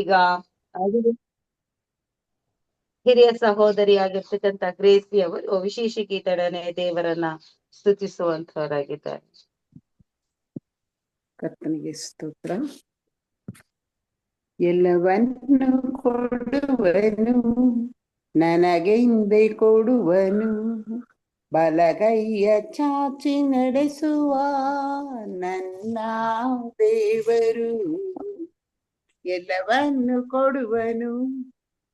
ಈಗ ಹಿರಿಯ ಸಹೋದರಿಯಾಗಿರ್ತಕ್ಕಂಥ ಗ್ರೇಸಿ ಅವರು ವಿಶೇಷ ಗೀತೆಯೊಡನೆ ದೇವರನ್ನ ಸ್ತುತಿಸುವಂತವರಾಗಿದ್ದಾರೆ. ಕರ್ತನಿಗೆ ಸ್ತೋತ್ರ. ಎಲ್ಲವನ್ನು ಕೊಡುವನು, ನನಗೆ ಹಿಂದೆ ಕೊಡುವನು, ಬಲಗೈಯ ಚಾಚಿ ನಡೆಸುವ ನನ್ನ ದೇವರು. ಎಲ್ಲವನ್ನು ಕೊಡುವನು,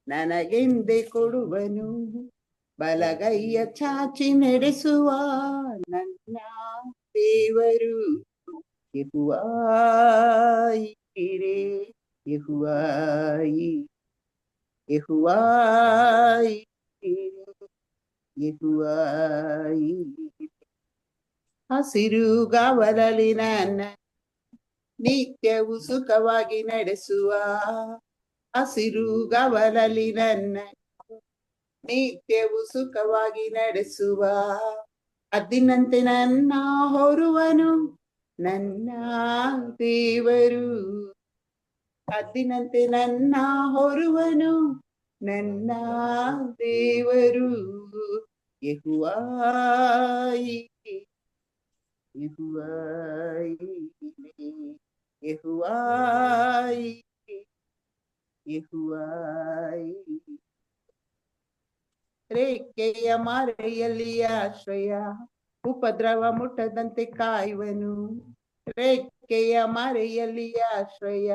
ನನಗೆಂದೆ ಕೊಡುವನು, ಬಲಗೈಯ ಚಾಚಿ ನಡೆಸುವ ನನ್ನ ದೇವರು. ಯೆಹೋವಾಯಿ ಇರೆ, ಯೆಹೋವಾಯಿ, ಯೆಹೋವಾಯಿ ಇರೆ, ಯೆಹೋವಾಯಿ. ಹಸಿರುಗಾವಲಲ್ಲಿ ನನ್ನ ನಿತ್ಯವು ಸುಖವಾಗಿ ನಡೆಸುವ, ಹಸಿರುಗಾವಲಲ್ಲಿ ನನ್ನ ನಿತ್ಯವು ಸುಖವಾಗಿ ನಡೆಸುವ, ಅದ್ದಿನಂತೆ ನನ್ನ ಹೊರುವನು ನನ್ನ ದೇವರು. ಅದ್ದಿನಂತೆ ನನ್ನ ಹೊರುವನು ನನ್ನ ದೇವರು. ಯೆಹೋವಾಯಿ, ಯೆಹೋವಾಯಿ, ಯೆಹೋವಾಯಿ, ಯೆಹೋವಾಯಿ. ರೇಖೆಯ ಮಾರೆಯಲ್ಲಿ ಆಶ್ರಯ, ಉಪದ್ರವ ಮುಟ್ಟದಂತೆ ಕಾಯುವನು. ರೇಖೆಯ ಮಾರೆಯಲ್ಲಿ ಆಶ್ರಯ,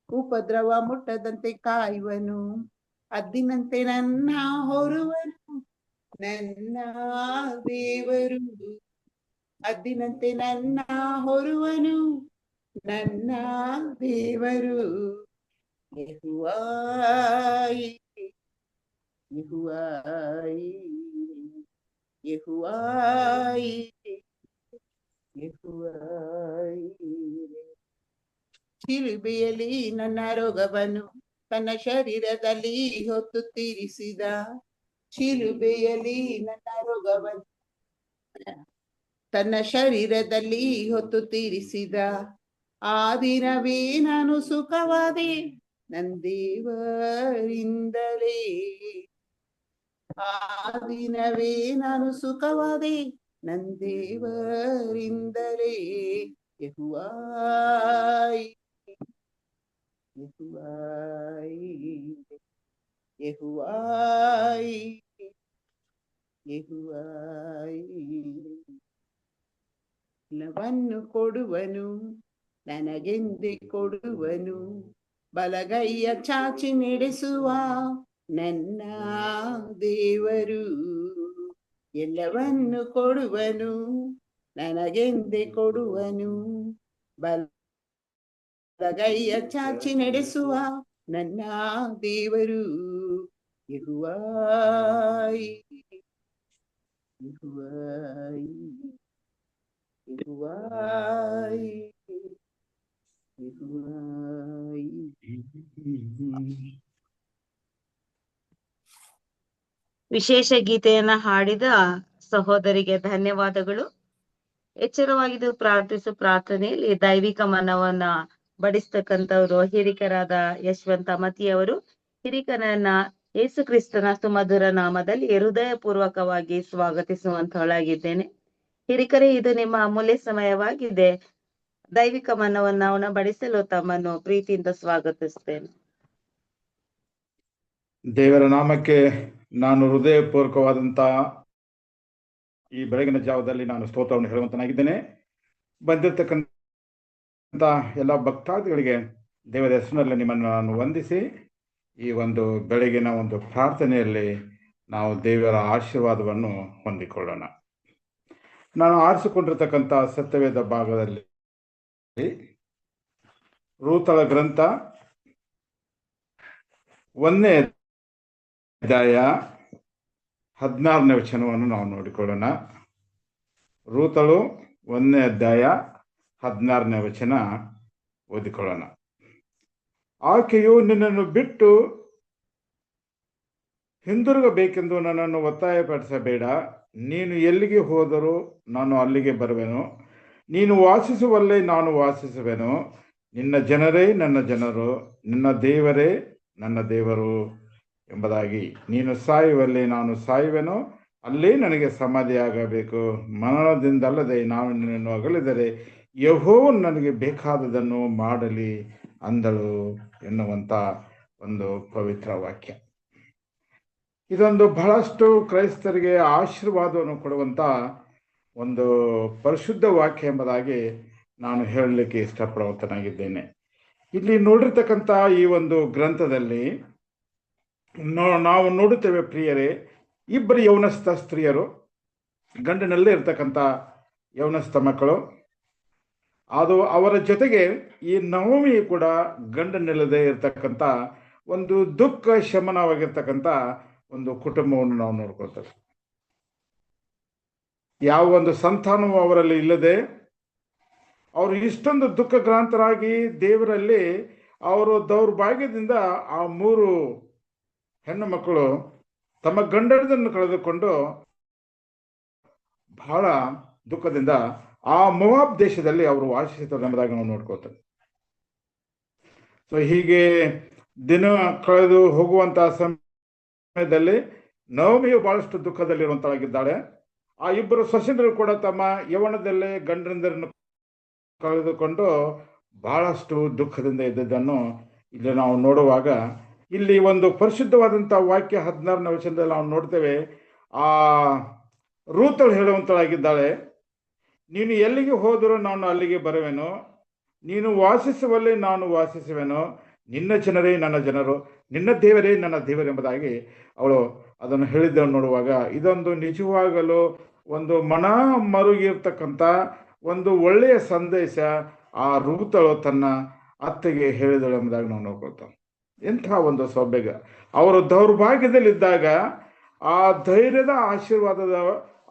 ಉಪದ್ರವ ಮುಟ್ಟದಂತೆ ಕಾಯುವನು. ಅದ್ದಿನಂತೆ ನನ್ನ ಹೊರುವನು ನನ್ನ ದೇವರು. ಅದ್ದಿನಂತೆ ನನ್ನ ಹೊರುವನು ನನ್ನ ದೇವರು. ಯೆಹೋವಾಯಿ, ಯೆಹೋವಾಯಿ, ಯೆಹೋವಾಯಿ, ಯೆಹೋವಾಯಿ. ಶಿಲುಬೆಯಲ್ಲಿ ನನ್ನ ರೋಗವನ್ನು ತನ್ನ ಶರೀರದಲ್ಲಿ ಹೊತ್ತು ತೀರಿಸಿದ, ಶಿಲುಬೆಯಲ್ಲಿ ನನ್ನ ರೋಗವನ್ನು ತನ್ನ ಶರೀರದಲ್ಲಿ ಹೊತ್ತು ತೀರಿಸಿದ, ಆ ದಿನವೇ ನಾನು ಸುಖವಾದೆ ನನ್ನ ದೇವರಿಂದಲೇ. ಆ ದಿನವೇ ನಾನು ಸುಖವಾದೆ ನನ್ನ ದೇವರಿಂದಲೇ. ಯೆಹೋವಾಯಿ, ಯೆಹೋವಾಯಿ, ಯೆಹೋವಾಯಿ, ಯೆಹೋವಾಯಿ. ಎಲ್ಲವನ್ನು ಕೊಡುವನು, ನನಗೆಂದೆ ಕೊಡುವನು, ಬಲಗೈಯ ಚಾಚಿ ನಡೆಸುವ ನನ್ನ ದೇವರು. ಎಲ್ಲವನ್ನು ಕೊಡುವನು, ನನಗೆಂದೆ ಕೊಡುವನು, ಬಲಗೈಯ ಚಾಚಿ ನಡೆಸುವ ನನ್ನ ದೇವರು. ಯೆಹೋವಾಯಿ, ಯೆಹೋವಾಯಿ, ಯೆಹೋವಾಯಿ, ಯೆಹೋವಾಯಿ. ವಿಶೇಷ ಗೀತೆಯನ್ನ ಹಾಡಿದ ಸಹೋದರಿಗೆ ಧನ್ಯವಾದಗಳು. ಎಚ್ಚರವಾಗಿದ್ದು ಪ್ರಾರ್ಥನೆಯಲ್ಲಿ ದೈವಿಕ ಮನವನ್ನ ಬಡಿಸ್ತಕ್ಕಂಥವ್ರು ಹಿರಿಕರಾದ ಯಶವಂತ ಮತಿಯವರು. ಹಿರಿಕರನ್ನ ಯೇಸು ಕ್ರಿಸ್ತನ ಸುಮಧುರ ನಾಮದಲ್ಲಿ ಹೃದಯ ಪೂರ್ವಕವಾಗಿ ಸ್ವಾಗತಿಸುವಂತವಳಾಗಿದ್ದೇನೆ. ಹಿರಿಕರೇ, ಇದು ನಿಮ್ಮ ಅಮೂಲ್ಯ ಸಮಯವಾಗಿದೆ. ದೈವಿಕ ಮನವನ್ನ ಉಣಬಡಿಸಲು ತಮ್ಮನ್ನು ಪ್ರೀತಿಯಿಂದ ಸ್ವಾಗತಿಸ್ತೇನೆ. ದೇವರ ನಾಮಕ್ಕೆ ನಾನು ಹೃದಯಪೂರ್ವಕವಾದಂಥ ಈ ಬೆಳಗಿನ ಜಾವದಲ್ಲಿ ನಾನು ಸ್ತೋತ್ರವನ್ನು ಹೇಳುವಂತನಾಗಿದ್ದೇನೆ. ಬಂದಿರತಕ್ಕಂಥ ಎಲ್ಲ ಭಕ್ತಾದಿಗಳಿಗೆ ದೇವರ ಹೆಸರಿನಲ್ಲಿ ನಿಮ್ಮನ್ನು ನಾನು ವಂದಿಸಿ ಈ ಒಂದು ಬೆಳಗಿನ ಒಂದು ಪ್ರಾರ್ಥನೆಯಲ್ಲಿ ನಾವು ದೇವರ ಆಶೀರ್ವಾದವನ್ನು ಹೊಂದಿಕೊಳ್ಳೋಣ. ನಾನು ಆರಿಸಿಕೊಂಡಿರ್ತಕ್ಕಂಥ ಸತ್ಯವೇದ ಭಾಗದಲ್ಲಿ ರೂತಳ ಗ್ರಂಥ 1ನೇ ಅಧ್ಯಾಯ 16ನೇ ವಚನವನ್ನು ನಾವು ನೋಡಿಕೊಳ್ಳೋಣ. ರೂತಳು 1ನೇ ಅಧ್ಯಾಯ 16ನೇ ವಚನ ಓದಿಕೊಳ್ಳೋಣ. ಆಕೆಯು ನಿನ್ನನ್ನು ಬಿಟ್ಟು ಹಿಂದಿರುಗಬೇಕೆಂದು ನನ್ನನ್ನು ಒತ್ತಾಯಪಡಿಸಬೇಡ. ನೀನು ಎಲ್ಲಿಗೆ ಹೋದರೂ ನಾನು ಅಲ್ಲಿಗೆ ಬರುವೆನು. ನೀನು ವಾಸಿಸುವಲ್ಲೇ ನಾನು ವಾಸಿಸುವೆನು. ನಿನ್ನ ಜನರೇ ನನ್ನ ಜನರು, ನಿನ್ನ ದೇವರೇ ನನ್ನ ದೇವರು ಎಂಬುದಾಗಿ. ನೀನು ಸಾಯುವಲ್ಲಿ ನಾನು ಸಾಯುವೆನು, ಅಲ್ಲೇ ನನಗೆ ಸಮಾಧಿಯಾಗಬೇಕು. ಮರಣದಿಂದಲ್ಲದೆ ನಾನು ನಿನ್ನನ್ನು ಅಗಲಿದರೆ ಯೆಹೋವನು ನನಗೆ ಬೇಕಾದದನ್ನು ಮಾಡಲಿ ಅಂದಳು ಎನ್ನುವಂಥ ಒಂದು ಪವಿತ್ರ ವಾಕ್ಯ. ಇದೊಂದು ಬಹಳಷ್ಟು ಕ್ರೈಸ್ತರಿಗೆ ಆಶೀರ್ವಾದವನ್ನು ಕೊಡುವಂಥ ಒಂದು ಪರಿಶುದ್ಧ ವಾಕ್ಯ ಎಂಬುದಾಗಿ ನಾನು ಹೇಳಲಿಕ್ಕೆ ಇಷ್ಟಪಡುವಂತನಾಗಿದ್ದೇನೆ. ಇಲ್ಲಿ ನೋಡಿರ್ತಕ್ಕಂಥ ಈ ಒಂದು ಗ್ರಂಥದಲ್ಲಿ ನಾವು ನೋಡುತ್ತೇವೆ ಪ್ರಿಯರೇ, ಇಬ್ಬರು ಯೌವನಸ್ಥ ಸ್ತ್ರೀಯರು, ಗಂಡನಲ್ಲೇ ಇರ್ತಕ್ಕಂಥ ಯೌವನಸ್ಥ ಮಕ್ಕಳು. ಅದು ಅವರ ಜೊತೆಗೆ ಈ ನವಮಿ ಕೂಡ ಗಂಡನಿಲ್ಲದೆ ಇರ್ತಕ್ಕಂಥ ಒಂದು ದುಃಖ ಶಮನವಾಗಿರ್ತಕ್ಕಂಥ ಒಂದು ಕುಟುಂಬವನ್ನು ನಾವು ನೋಡ್ಕೊಳ್ತೇವೆ. ಯಾವ ಒಂದು ಸಂತಾನವೂ ಅವರಲ್ಲಿ ಇಲ್ಲದೆ ಅವರು ಇಷ್ಟೊಂದು ದುಃಖಗ್ರಾಂತರಾಗಿ ದೇವರಲ್ಲಿ ಅವರು ದೌರ್ಭಾಗ್ಯದಿಂದ ಆ 3 ಹೆಣ್ಣು ಮಕ್ಕಳು ತಮ್ಮ ಗಂಡನನ್ನು ಕಳೆದುಕೊಂಡು ಬಹಳ ದುಃಖದಿಂದ ಆ ಮೋವಾಬ್ ದೇಶದಲ್ಲಿ ಅವರು ವಾಸಿಸುತ್ತಾರೆ ಎಂಬುದಾಗಿ ನಾವು ನೋಡ್ಕೊಳ್ತೇವೆ. ಸೊ ಹೀಗೆ ದಿನ ಕಳೆದು ಹೋಗುವಂತಹ ಸಮಯದಲ್ಲಿ ನವಮಿಯು ಬಹಳಷ್ಟು ದುಃಖದಲ್ಲಿರುವಂತಳಾಗಿದ್ದಾಳೆ. ಆ ಇಬ್ಬರು ಸೊಸೆಯರು ಕೂಡ ತಮ್ಮ ಯೌವನದಲ್ಲೇ ಗಂಡಂದರನ್ನು ಕಳೆದುಕೊಂಡು ಬಹಳಷ್ಟು ದುಃಖದಿಂದ ಇದ್ದದ್ದನ್ನು ಇಲ್ಲಿ ನಾವು ನೋಡುವಾಗ, ಇಲ್ಲಿ ಒಂದು ಪರಿಶುದ್ಧವಾದಂಥ ವಾಕ್ಯ 16ನೇ ವಚನದಲ್ಲಿ ನಾವು ನೋಡ್ತೇವೆ. ಆ ರೂತಳು ಹೇಳುವಂತಳಾಗಿದ್ದಾಳೆ, ನೀನು ಎಲ್ಲಿಗೆ ಹೋದರೂ ನಾನು ಅಲ್ಲಿಗೆ ಬರುವೆನು, ನೀನು ವಾಸಿಸುವಲ್ಲಿ ನಾನು ವಾಸಿಸುವೆನು, ನಿನ್ನ ಜನರೇ ನನ್ನ ಜನರು, ನಿನ್ನ ದೇವರೇ ನನ್ನ ದೇವರು ಎಂಬುದಾಗಿ ಅವಳು ಅದನ್ನು ಹೇಳಿದ್ದನ್ನು ನೋಡುವಾಗ ಇದೊಂದು ನಿಜವಾಗಲೂ ಒಂದು ಮನ ಮರುಗಿರ್ತಕ್ಕಂಥ ಒಂದು ಒಳ್ಳೆಯ ಸಂದೇಶ ಆ ರೂತಳು ತನ್ನ ಅತ್ತೆಗೆ ಹೇಳಿದಳು ಎಂಬುದಾಗಿ ನಾವು ನೋಡ್ಕೊಳ್ತೇವೆ. ಎಂಥ ಒಂದು ಸೌಭಾಗ್ಯ! ಅವರು ದೌರ್ಭಾಗ್ಯದಲ್ಲಿದ್ದಾಗ ಆ ಧೈರ್ಯದ ಆಶೀರ್ವಾದದ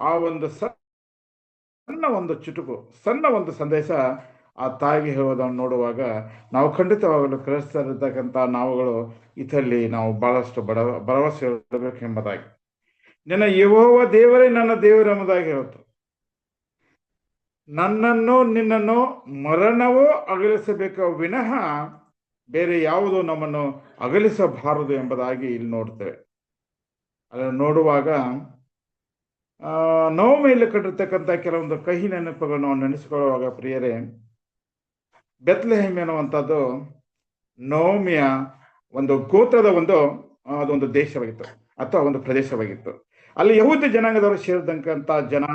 ಆ ಒಂದು ಸಣ್ಣ ಒಂದು ಚುಟುಕು, ಸಣ್ಣ ಒಂದು ಸಂದೇಶ ಆ ತಾಯಿಗೆ ಹೇಳೋದನ್ನು ನೋಡುವಾಗ ನಾವು ಖಂಡಿತವಾಗಲು ಕ್ರೈಸ್ತರಿರ್ತಕ್ಕಂಥ ನಾವುಗಳು ಇದರಲ್ಲಿ ನಾವು ಬಹಳಷ್ಟು ಭರವಸೆ ಇರಬೇಕು ಎಂಬುದಾಗಿ. ನಿನ್ನ ಯೆಹೋವ ದೇವರೇ ನನ್ನ ದೇವರು ಎಂಬುದಾಗಿ ಹೇಳುತ್ತೆ. ನನ್ನನ್ನು ನಿನ್ನನ್ನು ಮರಣವೋ ಅಗಲಿಸಬೇಕು ವಿನಃ ಬೇರೆ ಯಾವುದೋ ನಮ್ಮನ್ನು ಅಗಲಿಸಬಾರದು ಎಂಬುದಾಗಿ ಇಲ್ಲಿ ನೋಡ್ತೇವೆ. ಅದನ್ನು ನೋಡುವಾಗ ನವಮಿಯಲ್ಲಿ ಕಟ್ಟಿರ್ತಕ್ಕಂಥ ಕೆಲವೊಂದು ಕಹಿ ನೆನಪುಗಳನ್ನು ನಾವು ನೆನೆಸಿಕೊಳ್ಳುವಾಗ ಪ್ರಿಯರೇ, ಬೆತ್ಲೆಹೇಮ್ ಎನ್ನುವಂಥದ್ದು ನವಮಿಯ ಒಂದು ಗೋತ್ರದ ಅದೊಂದು ದೇಶವಾಗಿತ್ತು ಅಥವಾ ಒಂದು ಪ್ರದೇಶವಾಗಿತ್ತು. ಅಲ್ಲಿ ಯಹೂದ ಜನಾಂಗದವರು ಸೇರಿದಂಥ ಜನ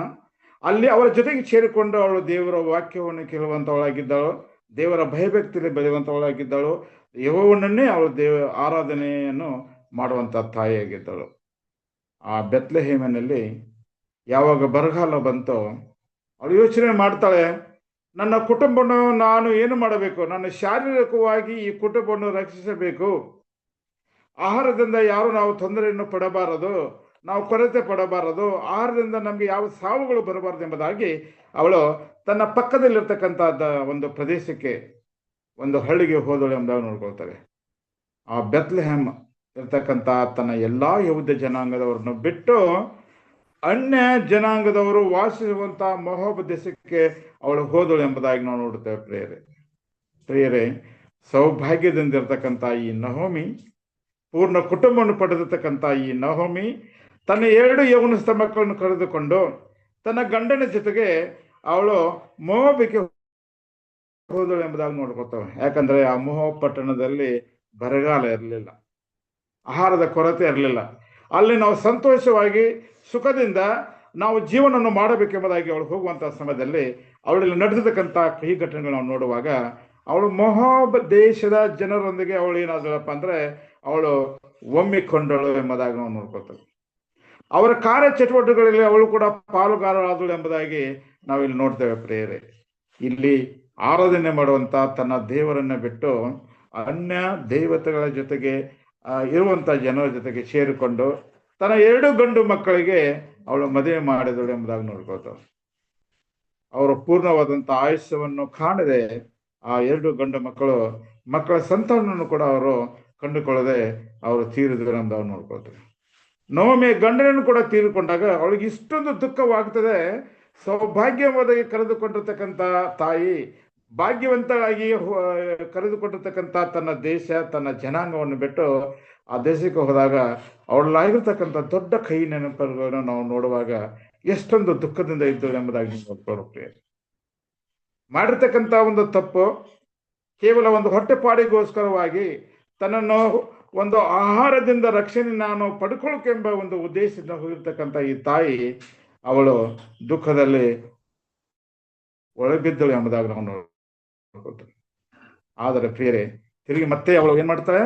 ಅಲ್ಲಿ ಅವರ ಜೊತೆಗೆ ಸೇರಿಕೊಂಡು ಅವಳು ದೇವರ ವಾಕ್ಯವನ್ನು ಕೇಳುವಂಥವಳಾಗಿದ್ದಳು, ದೇವರ ಭಯಭಕ್ತಿಯಲ್ಲಿ ಬೆಳೆಯುವಂಥವಳಾಗಿದ್ದಳು, ಯೆಹೋವನನ್ನೇ ಅವಳು ಆರಾಧನೆಯನ್ನು ಮಾಡುವಂಥ ತಾಯಿಯಾಗಿದ್ದಳು. ಆ ಬೆತ್ಲೆಹೇಮಿನಲ್ಲಿ ಯಾವಾಗ ಬರಗಾಲ ಬಂತೋ ಅವಳು ಯೋಚನೆ ಮಾಡ್ತಾಳೆ, ನನ್ನ ಕುಟುಂಬವನ್ನು ನಾನು ಏನು ಮಾಡಬೇಕು, ನನ್ನ ಶಾರೀರಿಕವಾಗಿ ಈ ಕುಟುಂಬವನ್ನು ರಕ್ಷಿಸಬೇಕು, ಆಹಾರದಿಂದ ಯಾರು ನಾವು ತೊಂದರೆಯನ್ನು ಪಡಬಾರದು, ನಾವು ಕೊರತೆ ಪಡಬಾರದು, ಆಹಾರದಿಂದ ನಮಗೆ ಯಾವ ಸಾವುಗಳು ಬರಬಾರದು ಎಂಬುದಾಗಿ ಅವಳು ತನ್ನ ಪಕ್ಕದಲ್ಲಿರ್ತಕ್ಕಂಥ ಒಂದು ಪ್ರದೇಶಕ್ಕೆ, ಒಂದು ಹಳ್ಳಿಗೆ ಹೋದಳು ಎಂಬುದಾಗಿ ನೋಡ್ಕೊಳ್ತಾರೆ. ಆ ಬೆತ್ಲೆಹೇಮ್ ಇರ್ತಕ್ಕಂಥ ತನ್ನ ಎಲ್ಲ ಯಹೂದ ಜನಾಂಗದವರನ್ನು ಬಿಟ್ಟು ಅನ್ಯ ಜನಾಂಗದವರು ವಾಸಿಸುವಂಥ ಮೋವಾಬ್ ದೇಶಕ್ಕೆ ಅವಳು ಹೋದಳು ಎಂಬುದಾಗಿ ನಾವು ನೋಡುತ್ತೇವೆ. ಪ್ರಿಯರೇ, ಸೌಭಾಗ್ಯದಿಂದ ಇರ್ತಕ್ಕಂಥ ಈ ನಹೋಮಿ, ಪೂರ್ಣ ಕುಟುಂಬವನ್ನು ಪಡೆದಿರ್ತಕ್ಕಂಥ ಈ ನಹೋಮಿ ತನ್ನ 2 ಯೌವನಸ್ಥ ಮಕ್ಕಳನ್ನು ಕಳೆದುಕೊಂಡು ತನ್ನ ಗಂಡನ ಜೊತೆಗೆ ಅವಳು ಮೋವಾಬಿಗೆ ಹೋದಳು ಎಂಬುದಾಗಿ ನೋಡ್ಕೊತೇವೆ. ಯಾಕಂದ್ರೆ ಆ ಮೋವಾಬ್ ಪಟ್ಟಣದಲ್ಲಿ ಬರಗಾಲ ಇರಲಿಲ್ಲ, ಆಹಾರದ ಕೊರತೆ ಇರಲಿಲ್ಲ. ಅಲ್ಲಿ ನಾವು ಸಂತೋಷವಾಗಿ ಸುಖದಿಂದ ನಾವು ಜೀವನವನ್ನು ಮಾಡಬೇಕೆಂಬುದಾಗಿ ಅವಳು ಹೋಗುವಂತಹ ಸಮಯದಲ್ಲಿ ಅವಳಲ್ಲಿ ನಡೆದಿರ್ತಕ್ಕಂಥ ಕಹಿ ಘಟನೆಗಳು ನಾವು ನೋಡುವಾಗ ಅವಳು ಮೋವಾಬ್ ದೇಶದ ಜನರೊಂದಿಗೆ ಅವಳು ಏನಾದಳಪ್ಪ ಅಂದ್ರೆ ಅವಳು ಒಮ್ಮಿಕೊಂಡಳು ಎಂಬುದಾಗಿ ನಾವು ನೋಡ್ಕೊಳ್ತೇವೆ. ಅವರ ಕಾರ್ಯ ಚಟುವಟಿಕೆಗಳಲ್ಲಿ ಅವಳು ಕೂಡ ಪಾಲುಗಾರರಾದಳು ಎಂಬುದಾಗಿ ನಾವಿಲ್ಲಿ ನೋಡ್ತೇವೆ. ಪ್ರಿಯರೇ, ಇಲ್ಲಿ ಆರಾಧನೆ ಮಾಡುವಂತ ತನ್ನ ದೇವರನ್ನ ಬಿಟ್ಟು ಅನ್ಯ ದೇವತೆಗಳ ಜೊತೆಗೆ ಇರುವಂತ ಜನರ ಜೊತೆಗೆ ಸೇರಿಕೊಂಡು ತನ್ನ 2 ಗಂಡು ಮಕ್ಕಳಿಗೆ ಅವಳು ಮದುವೆ ಮಾಡಿದಳು ಎಂಬುದಾಗಿ ನೋಡ್ಕೊಳ್ತಾವೆ. ಅವರು ಪೂರ್ಣವಾದಂಥ ಆಯುಷ್ಯವನ್ನು ಕಾಣದೆ ಆ 2 ಗಂಡು ಮಕ್ಕಳ ಸಂತಾನವನ್ನು ಕೂಡ ಅವರು ಕಂಡುಕೊಳ್ಳದೆ ಅವರು ತೀರಿದ್ರು ಎಂಬುದಾಗಿ ನೋಡ್ಕೊಳ್ತಾರೆ. ನವಮಿಯ ಗಂಡನನ್ನು ಕೂಡ ತೀರಿಕೊಂಡಾಗ ಅವಳಿಗೆ ಇಷ್ಟೊಂದು ದುಃಖವಾಗ್ತದೆ. ಸೌಭಾಗ್ಯವಾಗಿ ಕರೆದುಕೊಂಡಿರ್ತಕ್ಕಂಥ ತಾಯಿ ಭಾಗ್ಯವಂತರಾಗಿ ಕರೆದುಕೊಂಡಿರ್ತಕ್ಕಂಥ ತನ್ನ ದೇಶ, ತನ್ನ ಜನಾಂಗವನ್ನು ಬಿಟ್ಟು ಆ ದೇಶಕ್ಕೆ ಹೋದಾಗ ಅವಳಾಗಿರ್ತಕ್ಕಂಥ ದೊಡ್ಡ ಕೈ ನೆನಪುಗಳನ್ನು ನಾವು ನೋಡುವಾಗ ಎಷ್ಟೊಂದು ದುಃಖದಿಂದ ಇದ್ದಳು ಎಂಬುದಾಗಿ ನೋಡ್ಕೊಳ್ಳೋಕೆ ಮಾಡಿರ್ತಕ್ಕಂಥ ಒಂದು ತಪ್ಪು ಕೇವಲ ಒಂದು ಹೊಟ್ಟೆಪಾಡಿಗೋಸ್ಕರವಾಗಿ ತನ್ನನ್ನು ಒಂದು ಆಹಾರದಿಂದ ರಕ್ಷಣೆ ನಾನು ಪಡ್ಕೊಳ್ಳೋಕೆಂಬ ಒಂದು ಉದ್ದೇಶದಿಂದ ಹೋಗಿರ್ತಕ್ಕಂಥ ಈ ತಾಯಿ ಅವಳು ದುಃಖದಲ್ಲಿ ಒಳಬಿದ್ದಳು ಎಂಬುದಾಗಿ ನಾವು ನೋಡ್ಕೊಳ್ತೇವೆ. ಆದರೆ ಪ್ರಿಯರೇ, ತಿರುಗಿ ಮತ್ತೆ ಅವಳು ಏನ್ ಮಾಡ್ತಾಳೆ,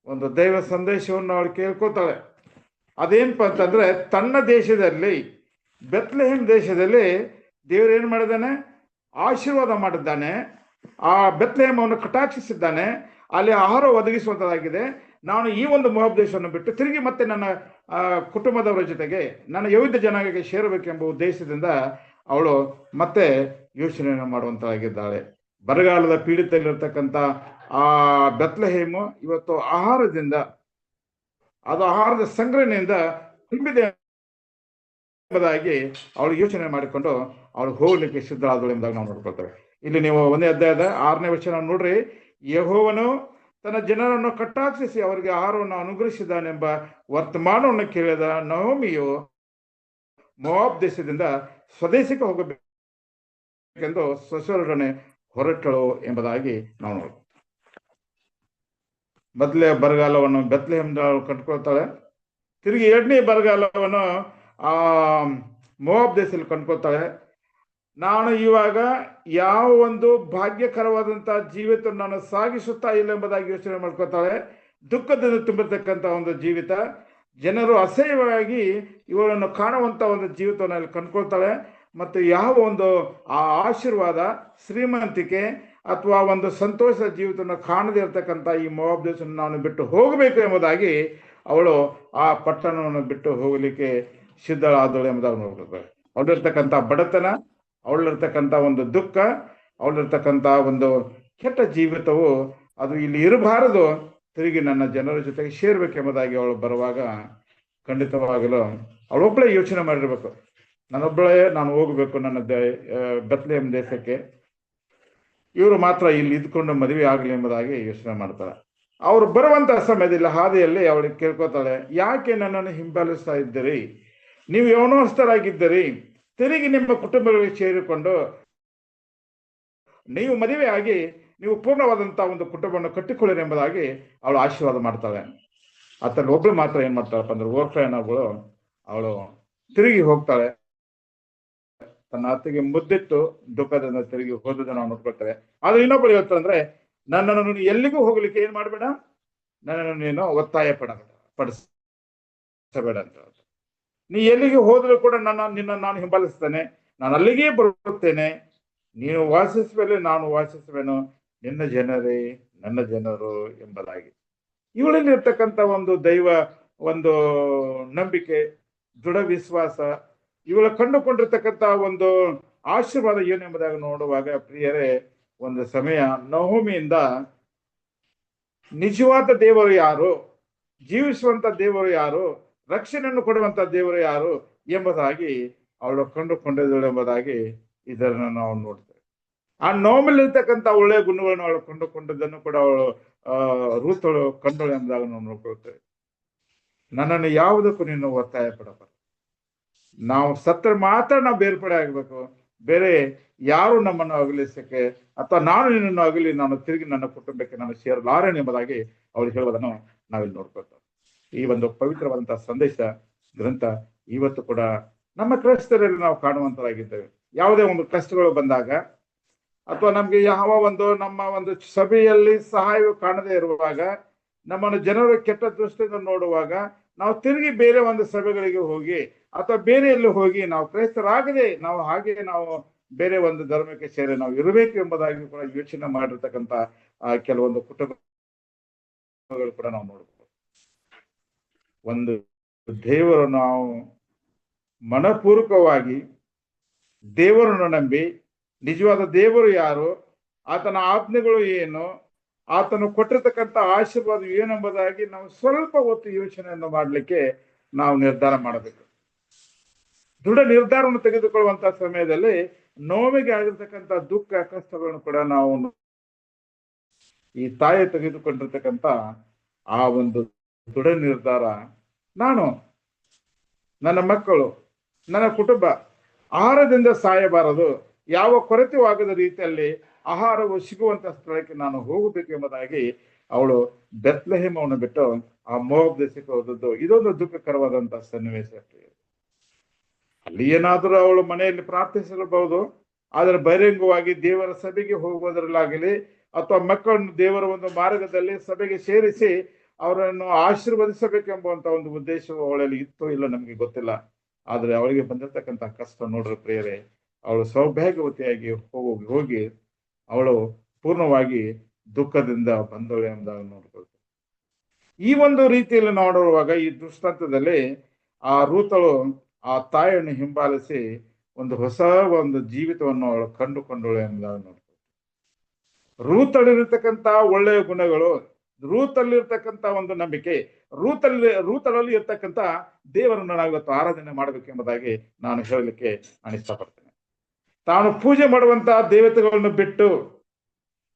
ಒಂದು ದೈವ ಸಂದೇಶವನ್ನು ಅವಳು ಕೇಳ್ಕೊತಾಳೆ. ಅದೇನಪ್ಪ ಅಂತಂದ್ರೆ, ತನ್ನ ದೇಶದಲ್ಲಿ ಬೆತ್ಲೆಹೇಮ್ ದೇಶದಲ್ಲಿ ದೇವರು ಏನ್ ಮಾಡಿದ್ದಾನೆ, ಆಶೀರ್ವಾದ ಮಾಡಿದ್ದಾನೆ. ಆ ಬೆತ್ಲೆಹೇಮವನ್ನು ಕಟಾಕ್ಷಿಸಿದ್ದಾನೆ, ಅಲ್ಲಿ ಆಹಾರ ಒದಗಿಸುವಂತದ್ದಾಗಿದೆ. ನಾನು ಈ ಒಂದು ಮೋವಾಬ್ ದೇಶವನ್ನು ಬಿಟ್ಟು ತಿರುಗಿ ಮತ್ತೆ ನನ್ನ ಕುಟುಂಬದವರ ಜೊತೆಗೆ ನನ್ನ ಯೆಹೂದ ಜನಾಂಗಕ್ಕೆ ಸೇರಬೇಕೆಂಬ ಉದ್ದೇಶದಿಂದ ಅವಳು ಮತ್ತೆ ಯೋಚನೆಯನ್ನು ಮಾಡುವಂತಾಗಿದ್ದಾಳೆ. ಬರಗಾಲದ ಪೀಡಿತಲ್ಲಿರ್ತಕ್ಕಂಥ ಆ ಬೆತ್ಲೆಹೇಮು ಇವತ್ತು ಆಹಾರದಿಂದ, ಅದು ಆಹಾರದ ಸಂಗ್ರಹಣೆಯಿಂದ ತುಂಬಿದೆ ಎಂಬುದಾಗಿ ಅವಳು ಯೋಚನೆ ಮಾಡಿಕೊಂಡು ಅವಳು ಹೋಗ್ಲಿಕ್ಕೆ ಸಿದ್ಧರಾದಳು ಎಂಬುದಾಗಿ ನಾವು ನೋಡ್ಕೊಳ್ತೇವೆ. ಇಲ್ಲಿ ನೀವು 1ನೇ ಅಧ್ಯಾಯದ 6ನೇ ವಚನ ನೋಡ್ರಿ. ಯೆಹೋವನು ತನ್ನ ಜನರನ್ನು ಕಟಾಕ್ಷಿಸಿ ಅವರಿಗೆ ಆಹಾರವನ್ನು ಅನುಗ್ರಹಿಸಿದ್ದಾನೆಂಬ ವರ್ತಮಾನವನ್ನು ಕೇಳಿದ ನಹೋಮಿಯು ಮೋವಾಬ್ ದೇಶದಿಂದ ಸ್ವದೇಶಕ್ಕೆ ಹೋಗಬೇಕೆಂದು ಸೊಸೆಯರೊಡನೆ ಹೊರಟಳು ಎಂಬುದಾಗಿ ನಾವು ನೋಡ್ತೀವಿ. ಮೊದಲೇ ಬರಗಾಲವನ್ನು ಬೆತ್ಲೆಹೇಮ್ನಲ್ಲಿ ಕಂಡುಕೊಳ್ತಾಳೆ. ತಿರುಗಿ 2ನೇ ಬರಗಾಲವನ್ನು ಮೋವಾಬ್ ದೇಶದಲ್ಲಿ ಕಂಡುಕೊಳ್ತಾಳೆ. ನಾನು ಇವಾಗ ಯಾವ ಒಂದು ಭಾಗ್ಯಕರವಾದಂತಹ ಜೀವಿತ ನಾನು ಸಾಗಿಸುತ್ತಾ ಇಲ್ಲ ಎಂಬುದಾಗಿ ಯೋಚನೆ ಮಾಡ್ಕೊತಾಳೆ. ದುಃಖದಿಂದ ತುಂಬಿರ್ತಕ್ಕಂಥ ಒಂದು ಜೀವಿತ, ಜನರು ಅಸಹ್ಯವಾಗಿ ಇವಳನ್ನು ಕಾಣುವಂತ ಒಂದು ಜೀವಿತವನ್ನು ಅಲ್ಲಿ ಕಂಡುಕೊಳ್ತಾಳೆ. ಮತ್ತು ಯಾವ ಒಂದು ಆ ಆಶೀರ್ವಾದ, ಶ್ರೀಮಂತಿಕೆ ಅಥವಾ ಒಂದು ಸಂತೋಷ ಜೀವಿತವನ್ನು ಕಾಣದೇ ಇರತಕ್ಕಂಥ ಈ ಮೋವಾಬ್ ದೇಶವನ್ನು ನಾನು ಬಿಟ್ಟು ಹೋಗಬೇಕು ಎಂಬುದಾಗಿ ಅವಳು ಆ ಪಟ್ಟಣವನ್ನು ಬಿಟ್ಟು ಹೋಗಲಿಕ್ಕೆ ಸಿದ್ಧಳಾದಳು ಎಂಬುದಾಗಿ ನೋಡ್ಕೊಳ್ತಾಳೆ. ಅವಳಿರ್ತಕ್ಕಂಥ ಬಡತನ, ಅವಳಿರ್ತಕ್ಕಂಥ ಒಂದು ದುಃಖ, ಅವಳಿರ್ತಕ್ಕಂಥ ಒಂದು ಕೆಟ್ಟ ಜೀವಿತವು ಅದು ಇಲ್ಲಿ ಇರಬಾರದು, ತಿರುಗಿ ನನ್ನ ಜನರ ಜೊತೆಗೆ ಸೇರ್ಬೇಕೆಂಬುದಾಗಿ ಅವಳು ಬರುವಾಗ ಖಂಡಿತವಾಗಲು ಅವಳೊಬ್ಬಳೇ ಯೋಚನೆ ಮಾಡಿರ್ಬೇಕು. ನಾನು ಹೋಗ್ಬೇಕು ನನ್ನ ಬೆತ್ಲೆಹೇಮ್ ದೇಶಕ್ಕೆ, ಇವರು ಮಾತ್ರ ಇಲ್ಲಿ ಇದ್ಕೊಂಡು ಮದುವೆ ಆಗಲಿ ಎಂಬುದಾಗಿ ಯೋಚನೆ ಮಾಡ್ತಾಳೆ. ಅವರು ಬರುವಂತಹ ಸಮಯದಲ್ಲಿ ಹಾದಿಯಲ್ಲಿ ಅವಳಿಗೆ ಕೇಳ್ಕೊತಾಳೆ, ಯಾಕೆ ನನ್ನನ್ನು ಹಿಂಬಾಲಿಸ್ತಾ ಇದ್ದೀರಿ? ನೀವು ಯೌವನಸ್ಥರಾಗಿದ್ದೀರಿ, ತಿರುಗಿ ನಿಮ್ಮ ಕುಟುಂಬಗಳಿಗೆ ಸೇರಿಕೊಂಡು ನೀವು ಮದುವೆ ಆಗಿ ನೀವು ಪೂರ್ಣವಾದಂತಹ ಒಂದು ಕುಟುಂಬವನ್ನು ಕಟ್ಟಿಕೊಳ್ಳಿರಿ ಎಂಬುದಾಗಿ ಅವಳು ಆಶೀರ್ವಾದ ಮಾಡ್ತಾಳೆ. ಆತಲ್ಲಿ ಒಬ್ಳು ಮಾತ್ರ ಏನ್ ಮಾಡ್ತಾಳಪ್ಪ ಅಂದ್ರೆ, ಓರ್ಫ್ಯಾನಗಳು ಅವಳು ತಿರುಗಿ ಹೋಗ್ತಾಳೆ. ತನ್ನ ಅತ್ತಿಗೆ ಮುದ್ದಿಟ್ಟು ದುಃಖದಿಂದ ತಿರುಗಿ ಹೋದದನ್ನು ನಾವು ನೋಡ್ಕೊಳ್ತೇವೆ. ಆದ್ರೆ ಇನ್ನೊಬ್ಬಳು ಹೇಳ್ತಂದ್ರೆ, ನನ್ನನ್ನು ಎಲ್ಲಿಗೂ ಹೋಗ್ಲಿಕ್ಕೆ ಏನ್ ಮಾಡ್ಬೇಡ, ನನ್ನನ್ನು ನೀನು ಒತ್ತಾಯ ಪಡಿಸಬೇಡ ಅಂತ. ನೀ ಎಲ್ಲಿಗೆ ಹೋದ್ರು ಕೂಡ ನಿನ್ನ ನಾನು ಹಿಂಬಾಲಿಸ್ತೇನೆ, ನಾನು ಅಲ್ಲಿಗೆ ಬರುತ್ತೇನೆ, ನೀನು ವಾಸಿಸುವಲ್ಲಿ ನಾನು ವಾಸಿಸುವೆನು, ನಿನ್ನ ಜನರೇ ನನ್ನ ಜನರು ಎಂಬುದಾಗಿ ಇವಳಲ್ಲಿ ಇರ್ತಕ್ಕಂಥ ಒಂದು ದೈವ ಒಂದು ನಂಬಿಕೆ, ದೃಢ ವಿಶ್ವಾಸ, ಇವಳ ಕಂಡುಕೊಂಡಿರ್ತಕ್ಕಂಥ ಒಂದು ಆಶೀರ್ವಾದ ಏನು ಎಂಬುದಾಗಿ ನೋಡುವಾಗ ಪ್ರಿಯರೇ, ಒಂದು ಸಮಯ ನಹೋಮಿಯಿಂದ ನಿಜವಾದ ದೇವರು ಯಾರು, ಜೀವಿಸುವಂತ ದೇವರು ಯಾರು, ರಕ್ಷಣೆಯನ್ನು ಕೊಡುವಂತ ದೇವರು ಯಾರು ಎಂಬುದಾಗಿ ಅವಳು ಕಂಡುಕೊಂಡಿದ್ದಳು ಎಂಬುದಾಗಿ ಇದನ್ನು ನಾವು ನೋಡ್ತೇವೆ. ಆ ನೋಮಲ್ಲಿರ್ತಕ್ಕಂಥ ಒಳ್ಳೆಯ ಗುಣಗಳನ್ನು ಅವಳು ಕಂಡುಕೊಂಡದ್ದನ್ನು ಕೂಡ ಅವಳು ರೂತಳು ಕಂಡಳು ಎಂಬುದಾಗಿ ನಾವು ನೋಡ್ಕೊಳ್ತೇವೆ. ನನ್ನನ್ನು ಯಾವುದಕ್ಕೂ ನೀನು ಒತ್ತಾಯ ಪಡಬಾರದು. ನಾವು ಸತ್ರ ಮಾತ್ರ ನಾವು ಬೇರ್ಪಡೆ ಆಗ್ಬೇಕು, ಬೇರೆ ಯಾರು ನಮ್ಮನ್ನು ಅಗಲಿಸಕ್ಕೆ ಅಥವಾ ನಾನು ನಿನ್ನನ್ನು ಅಗಲಿ ನಾನು ತಿರುಗಿ ನನ್ನ ಕುಟುಂಬಕ್ಕೆ ನಾನು ಸೇರಲಾರೇನು ಎಂಬುದಾಗಿ ಅವಳು ಹೇಳುವುದನ್ನು ನಾವಿಲ್ಲಿ ನೋಡ್ಕೊಳ್ತೇವೆ. ಈ ಒಂದು ಪವಿತ್ರವಾದಂತಹ ಸಂದೇಶ ಗ್ರಂಥ ಇವತ್ತು ಕೂಡ ನಮ್ಮ ಕ್ರೈಸ್ತರಲ್ಲಿ ನಾವು ಕಾಣುವಂತರಾಗಿದ್ದೇವೆ. ಯಾವುದೇ ಒಂದು ಕಷ್ಟಗಳು ಬಂದಾಗ ಅಥವಾ ನಮ್ಗೆ ಯಾವ ಒಂದು ನಮ್ಮ ಒಂದು ಸಭೆಯಲ್ಲಿ ಸಹಾಯ ಕಾಣದೇ ಇರುವಾಗ, ನಮ್ಮನ್ನು ಜನರು ಕೆಟ್ಟ ದೃಷ್ಟಿಯಿಂದ ನೋಡುವಾಗ ನಾವು ತಿರುಗಿ ಬೇರೆ ಒಂದು ಸಭೆಗಳಿಗೆ ಹೋಗಿ ಅಥವಾ ಬೇರೆ ಎಲ್ಲಿ ಹೋಗಿ ನಾವು ಕ್ರೈಸ್ತರಾಗದೆ ನಾವು ಹಾಗೆ ನಾವು ಬೇರೆ ಒಂದು ಧರ್ಮಕ್ಕೆ ಸೇರಿ ನಾವು ಇರಬೇಕು ಎಂಬುದಾಗಿ ಕೂಡ ಯೋಚನೆ ಮಾಡಿರ್ತಕ್ಕಂಥ ಕೆಲವೊಂದು ಕುಟುಂಬಗಳು ಕೂಡ ನಾವು ನೋಡ್ಬೋದು. ಒಂದು ದೇವರು ನಾವು ಮನಪೂರ್ವಕವಾಗಿ ದೇವರನ್ನು ನಂಬಿ, ನಿಜವಾದ ದೇವರು ಯಾರು, ಆತನ ಆಜ್ಞೆಗಳು ಏನು, ಆತನು ಕೊಟ್ಟಿರ್ತಕ್ಕಂಥ ಆಶೀರ್ವಾದ ಏನೆಂಬುದಾಗಿ ನಾವು ಸ್ವಲ್ಪ ಹೊತ್ತು ಯೋಚನೆಯನ್ನು ಮಾಡಲಿಕ್ಕೆ ನಾವು ನಿರ್ಧಾರ ಮಾಡಬೇಕು. ದೃಢ ನಿರ್ಧಾರವನ್ನು ತೆಗೆದುಕೊಳ್ಳುವಂತಹ ಸಮಯದಲ್ಲಿ ನೋವಿಗೆ ಆಗಿರ್ತಕ್ಕಂಥ ದುಃಖ ಕಷ್ಟಗಳನ್ನು ಕೂಡ ನಾವು ಈ ತಾಯಿ ತೆಗೆದುಕೊಂಡಿರ್ತಕ್ಕಂಥ ಆ ಒಂದು ದೃಢ ನಿರ್ಧಾರ, ನಾನು ನನ್ನ ಮಕ್ಕಳು ನನ್ನ ಕುಟುಂಬ ಆಹಾರದಿಂದ ಸಾಯಬಾರದು, ಯಾವ ಕೊರತೆಯೂ ಆಗದ ರೀತಿಯಲ್ಲಿ ಆಹಾರವು ಸಿಗುವಂತ ಸ್ಥಳಕ್ಕೆ ನಾನು ಹೋಗಬೇಕು ಎಂಬುದಾಗಿ ಅವಳು ಬೆತ್ಲೆಹೇಮವನ್ನು ಬಿಟ್ಟು ಆ ಮೋವಾಬ್ ದೇಶಕ್ಕೆ ಹೋದದ್ದು ಇದೊಂದು ದುಃಖಕರವಾದಂತ ಸನ್ನಿವೇಶ. ಅಲ್ಲಿ ಏನಾದರೂ ಅವಳು ಮನೆಯಲ್ಲಿ ಪ್ರಾರ್ಥಿಸಬಹುದು, ಆದರೆ ಬಹಿರಂಗವಾಗಿ ದೇವರ ಸಭೆಗೆ ಹೋಗುವುದರಲ್ಲಾಗಲಿ ಅಥವಾ ಮಕ್ಕಳನ್ನು ದೇವರ ಒಂದು ಮಾರ್ಗದಲ್ಲಿ ಸಭೆಗೆ ಸೇರಿಸಿ ಅವರನ್ನು ಆಶೀರ್ವದಿಸಬೇಕೆಂಬುವಂತ ಒಂದು ಉದ್ದೇಶವು ಅವಳಲ್ಲಿ ಇತ್ತು ಇಲ್ಲ ನಮ್ಗೆ ಗೊತ್ತಿಲ್ಲ. ಆದ್ರೆ ಅವಳಿಗೆ ಬಂದಿರತಕ್ಕಂತ ಕಷ್ಟ ನೋಡ್ರಿ ಪ್ರಿಯರೇ, ಅವಳು ಸೌಭಾಗ್ಯವತಿಯಾಗಿ ಹೋಗಿ ಅವಳು ಪೂರ್ಣವಾಗಿ ದುಃಖದಿಂದ ಬಂದಳು ಎಂಬುದಾಗಿ ನೋಡ್ಕೊಳ್ತಾರೆ. ಈ ಒಂದು ರೀತಿಯಲ್ಲಿ ನೋಡುವಾಗ ಈ ದೃಷ್ಟಾಂತದಲ್ಲಿ ಆ ರೂತಳು ಆ ತಾಯಿಯನ್ನು ಹಿಂಬಾಲಿಸಿ ಒಂದು ಹೊಸ ಒಂದು ಜೀವಿತವನ್ನು ಅವಳು ಕಂಡುಕೊಂಡಳು ಎಂಬುದಾಗಿ ನೋಡ್ಕೊಳ್ತಾರೆ. ರೂತಲ್ಲಿರ್ತಕ್ಕಂಥ ಒಳ್ಳೆಯ ಗುಣಗಳು, ರೂತಲ್ಲಿರ್ತಕ್ಕಂಥ ಒಂದು ನಂಬಿಕೆ, ರೂತಲಲ್ಲಿ ಇರ್ತಕ್ಕಂಥ ದೇವರನ್ನು ನಾವು ಇವತ್ತು ಆರಾಧನೆ ಮಾಡಬೇಕೆಂಬುದಾಗಿ ನಾನು ಹೇಳಲಿಕ್ಕೆ ನಾನು ಇಷ್ಟಪಡ್ತೇನೆ. ತಾನು ಪೂಜೆ ಮಾಡುವಂತಹ ದೇವತೆಗಳನ್ನು ಬಿಟ್ಟು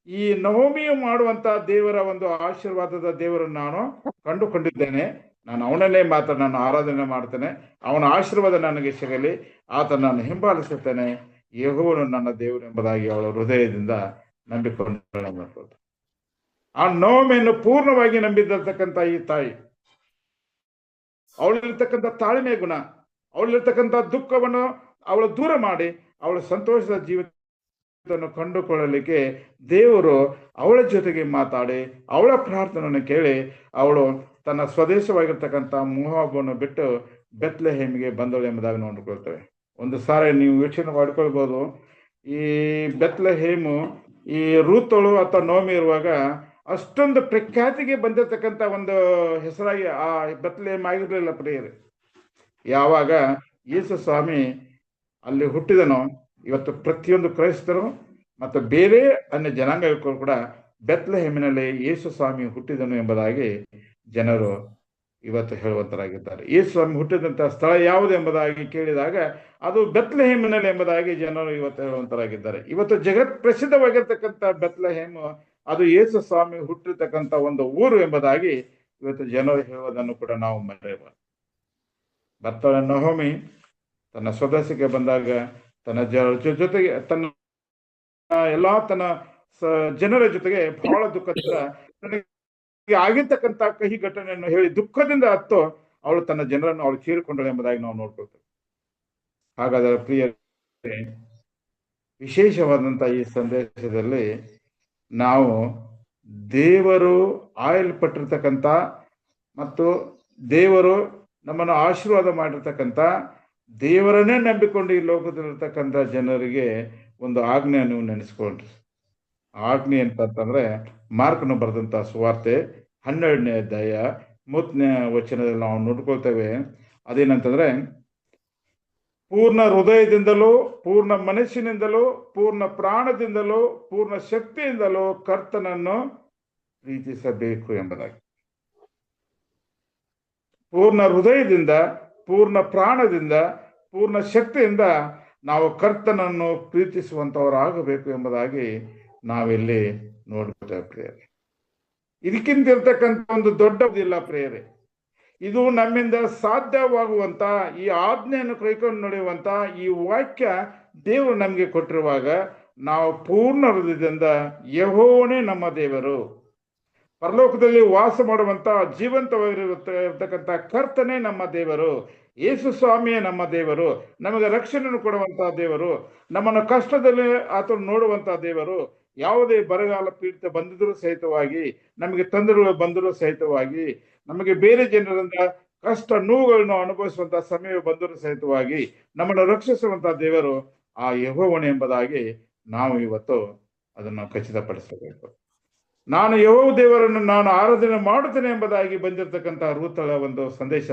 ಈ ನವಮಿಯು ಮಾಡುವಂತಹ ದೇವರ ಒಂದು ಆಶೀರ್ವಾದದ ದೇವರನ್ನು ನಾನು ಕಂಡುಕೊಂಡಿದ್ದೇನೆ, ನಾನು ಅವನನ್ನೇ ಮಾತ್ರ ನಾನು ಆರಾಧನೆ ಮಾಡ್ತೇನೆ, ಅವನ ಆಶೀರ್ವಾದ ನನಗೆ ಸಿಗಲಿ, ಆತ ನಾನು ಹಿಂಬಾಲಿಸುತ್ತೇನೆ, ಯೆಹೋವನು ನನ್ನ ದೇವರು ಎಂಬುದಾಗಿ ಅವಳ ಹೃದಯದಿಂದ ನಂಬಿಕೊಂಡು ಆ ನವಮಿಯನ್ನು ಪೂರ್ಣವಾಗಿ ನಂಬಿದ್ದಿರ್ತಕ್ಕಂಥ ಈ ತಾಯಿ, ಅವಳಲ್ಲಿರ್ತಕ್ಕಂಥ ತಾಳ್ಮೆ ಗುಣ, ಅವಳಲ್ಲಿರ್ತಕ್ಕಂಥ ದುಃಖವನ್ನು ಅವಳು ದೂರ ಮಾಡಿ ಅವಳ ಸಂತೋಷದ ಜೀವಿತವನ್ನು ಕಂಡುಕೊಳ್ಳಲಿಕ್ಕೆ ದೇವರು ಅವಳ ಜೊತೆಗೆ ಮಾತಾಡಿ ಅವಳ ಪ್ರಾರ್ಥನೆಯನ್ನು ಕೇಳಿ ಅವಳು ತನ್ನ ಸ್ವದೇಶವಾಗಿರ್ತಕ್ಕಂಥ ಮೋವಾಬನ್ನು ಬಿಟ್ಟು ಬೆತ್ಲೆಹೇಮಿಗೆ ಬಂದಳು ಎಂಬುದಾಗಿ ನೋಡಿಕೊಳ್ತೇವೆ. ಒಂದು ಸಾರಿ ನೀವು ಯೋಚನೆ ಮಾಡ್ಕೊಳ್ಬೋದು, ಈ ಬೆತ್ಲೆಹೇಮು ಈ ರೂತಳು ಅಥವಾ ನವಮಿ ಇರುವಾಗ ಅಷ್ಟೊಂದು ಪ್ರಖ್ಯಾತಿಗೆ ಬಂದಿರತಕ್ಕಂಥ ಒಂದು ಹೆಸರಾಗಿ ಆ ಬೆತ್ಲೆಹೇಮ್ ಆಗಿರ್ಲಿಲ್ಲ ಪ್ರಿಯರೇ. ಯಾವಾಗ ಯೇಸು ಸ್ವಾಮಿ ಅಲ್ಲಿ ಹುಟ್ಟಿದನೋ, ಇವತ್ತು ಪ್ರತಿಯೊಂದು ಕ್ರೈಸ್ತರು ಮತ್ತು ಬೇರೆ ಅನ್ಯ ಜನಾಂಗಕ್ಕೂ ಕೂಡ ಬೆತ್ಲೆಹೇಮಿನಲ್ಲಿ ಯೇಸು ಸ್ವಾಮಿ ಹುಟ್ಟಿದನು ಎಂಬುದಾಗಿ ಜನರು ಇವತ್ತು ಹೇಳುವಂತರಾಗಿದ್ದಾರೆ. ಯೇಸು ಸ್ವಾಮಿ ಹುಟ್ಟಿದಂತಹ ಸ್ಥಳ ಯಾವುದು ಎಂಬುದಾಗಿ ಕೇಳಿದಾಗ ಅದು ಬೆತ್ಲೆಹೇಮಿನಲ್ಲಿ ಎಂಬುದಾಗಿ ಜನರು ಇವತ್ತು ಹೇಳುವಂತರಾಗಿದ್ದಾರೆ. ಇವತ್ತು ಜಗತ್ ಪ್ರಸಿದ್ಧವಾಗಿರ್ತಕ್ಕಂಥ ಬೆತ್ಲೆಹೇಮ್ ಅದು ಯೇಸು ಸ್ವಾಮಿ ಹುಟ್ಟಿರ್ತಕ್ಕಂಥ ಒಂದು ಊರು ಎಂಬುದಾಗಿ ಇವತ್ತು ಜನರು ಹೇಳುವುದನ್ನು ಕೂಡ ನಾವು ಮರೆಯಬಾರದು. ಬರ್ತಾಳೆ ನಹೋಮಿ ತನ್ನ ಸ್ವದೇಶಕ್ಕೆ ಬಂದಾಗ ತನ್ನ ಜೊತೆಗೆ ತನ್ನ ತನ್ನ ಜನರ ಜೊತೆಗೆ ಬಹಳ ದುಃಖದಿಂದ ತನಗೆ ಆಗಿರ್ತಕ್ಕಂಥ ಕಹಿ ಘಟನೆಯನ್ನು ಹೇಳಿ ದುಃಖದಿಂದ ಹತ್ತು ಅವಳು ತನ್ನ ಜನರನ್ನು ಅವಳು ಚೀರಿಕೊಂಡಳು ಎಂಬುದಾಗಿ ನಾವು ನೋಡ್ಕೊಳ್ತೇವೆ. ಹಾಗಾದರೆ ಪ್ರಿಯ ವಿಶೇಷವಾದಂತಹ ಈ ಸಂದೇಶದಲ್ಲಿ ನಾವು ದೇವರು ಆಯಲ್ಪಟ್ಟಿರ್ತಕ್ಕಂಥ ಮತ್ತು ದೇವರು ನಮ್ಮನ್ನು ಆಶೀರ್ವಾದ ಮಾಡಿರ್ತಕ್ಕಂಥ ದೇವರನ್ನೇ ನಂಬಿಕೊಂಡು ಈ ಲೋಕದಲ್ಲಿರ್ತಕ್ಕಂಥ ಜನರಿಗೆ ಒಂದು ಆಜ್ಞೆಯನ್ನು ನೆನೆಸ್ಕೊಂಡ್ರಿ. ಆಜ್ಞೆ ಅಂತಂದ್ರೆ ಮಾರ್ಕನು ಬರೆದಂತ ಸುವಾರ್ತೆ 12ನೇ ಅಧ್ಯಾಯ 30ನೇ ವಚನದಲ್ಲಿ ನಾವು ನೋಡ್ಕೊಳ್ತೇವೆ. ಅದೇನಂತಂದ್ರೆ, ಪೂರ್ಣ ಹೃದಯದಿಂದಲೂ ಪೂರ್ಣ ಮನಸ್ಸಿನಿಂದಲೂ ಪೂರ್ಣ ಪ್ರಾಣದಿಂದಲೂ ಪೂರ್ಣ ಶಕ್ತಿಯಿಂದಲೂ ಕರ್ತನನ್ನು ಪ್ರೀತಿಸಬೇಕು ಎಂಬುದಾಗಿ. ಪೂರ್ಣ ಹೃದಯದಿಂದ ಪೂರ್ಣ ಪ್ರಾಣದಿಂದ ಪೂರ್ಣ ಶಕ್ತಿಯಿಂದ ನಾವು ಕರ್ತನನ್ನು ಪ್ರೀತಿಸುವಂತವರಾಗಬೇಕು ಎಂಬುದಾಗಿ ನಾವಿಲ್ಲಿ ನೋಡ್ಕೊಳ್ತೇವೆ ಪ್ರಿಯರೇ. ಇದಕ್ಕಿಂತ ಇರ್ತಕ್ಕಂಥ ಒಂದು ದೊಡ್ಡದಿಲ್ಲ ಪ್ರಿಯರೇ. ಇದು ನಮ್ಮಿಂದ ಸಾಧ್ಯವಾಗುವಂತ ಈ ಆಜ್ಞೆಯನ್ನು ಕೈಕೊಂಡು ನಡೆಯುವಂತ ಈ ವಾಕ್ಯ ದೇವರು ನಮಗೆ ಕೊಟ್ಟಿರುವಾಗ ನಾವು ಪೂರ್ಣ ಹೃದಯದಿಂದ ಯೆಹೋವನೇ ನಮ್ಮ ದೇವರು, ಪರಲೋಕದಲ್ಲಿ ವಾಸ ಮಾಡುವಂತ ಜೀವಂತವಾಗಿರತಕ್ಕಂಥ ಕರ್ತನೇ ನಮ್ಮ ದೇವರು, ಯೇಸು ಸ್ವಾಮಿಯೇ ನಮ್ಮ ದೇವರು, ನಮಗೆ ರಕ್ಷಣೆಯನ್ನು ಕೊಡುವಂತಹ ದೇವರು, ನಮ್ಮನ್ನು ಕಷ್ಟದಲ್ಲಿ ಆತನು ನೋಡುವಂತಹ ದೇವರು. ಯಾವುದೇ ಬರಗಾಲ ಪೀಡಿತ ಬಂದಿದ್ರೂ ಸಹಿತವಾಗಿ, ನಮಗೆ ತೊಂದರೆಗಳು ಬಂದರೂ ಸಹಿತವಾಗಿ, ನಮಗೆ ಬೇರೆ ಜನರಿಂದ ಕಷ್ಟ ನೋವುಗಳನ್ನು ಅನುಭವಿಸುವಂತಹ ಸಮಯ ಬಂದರೂ ಸಹಿತವಾಗಿ ನಮ್ಮನ್ನು ರಕ್ಷಿಸುವಂತಹ ದೇವರು ಆ ಯೆಹೋವನೇ ಎಂಬುದಾಗಿ ನಾವು ಇವತ್ತು ಅದನ್ನು ಖಚಿತಪಡಿಸಬೇಕು. ನಾನು ಯೆಹೋವ ದೇವರನ್ನು ನಾನು ಆರಾಧನೆ ಮಾಡುತ್ತೇನೆ ಎಂಬುದಾಗಿ ಬಂದಿರತಕ್ಕಂತಹ ರೂತಳ ಒಂದು ಸಂದೇಶ,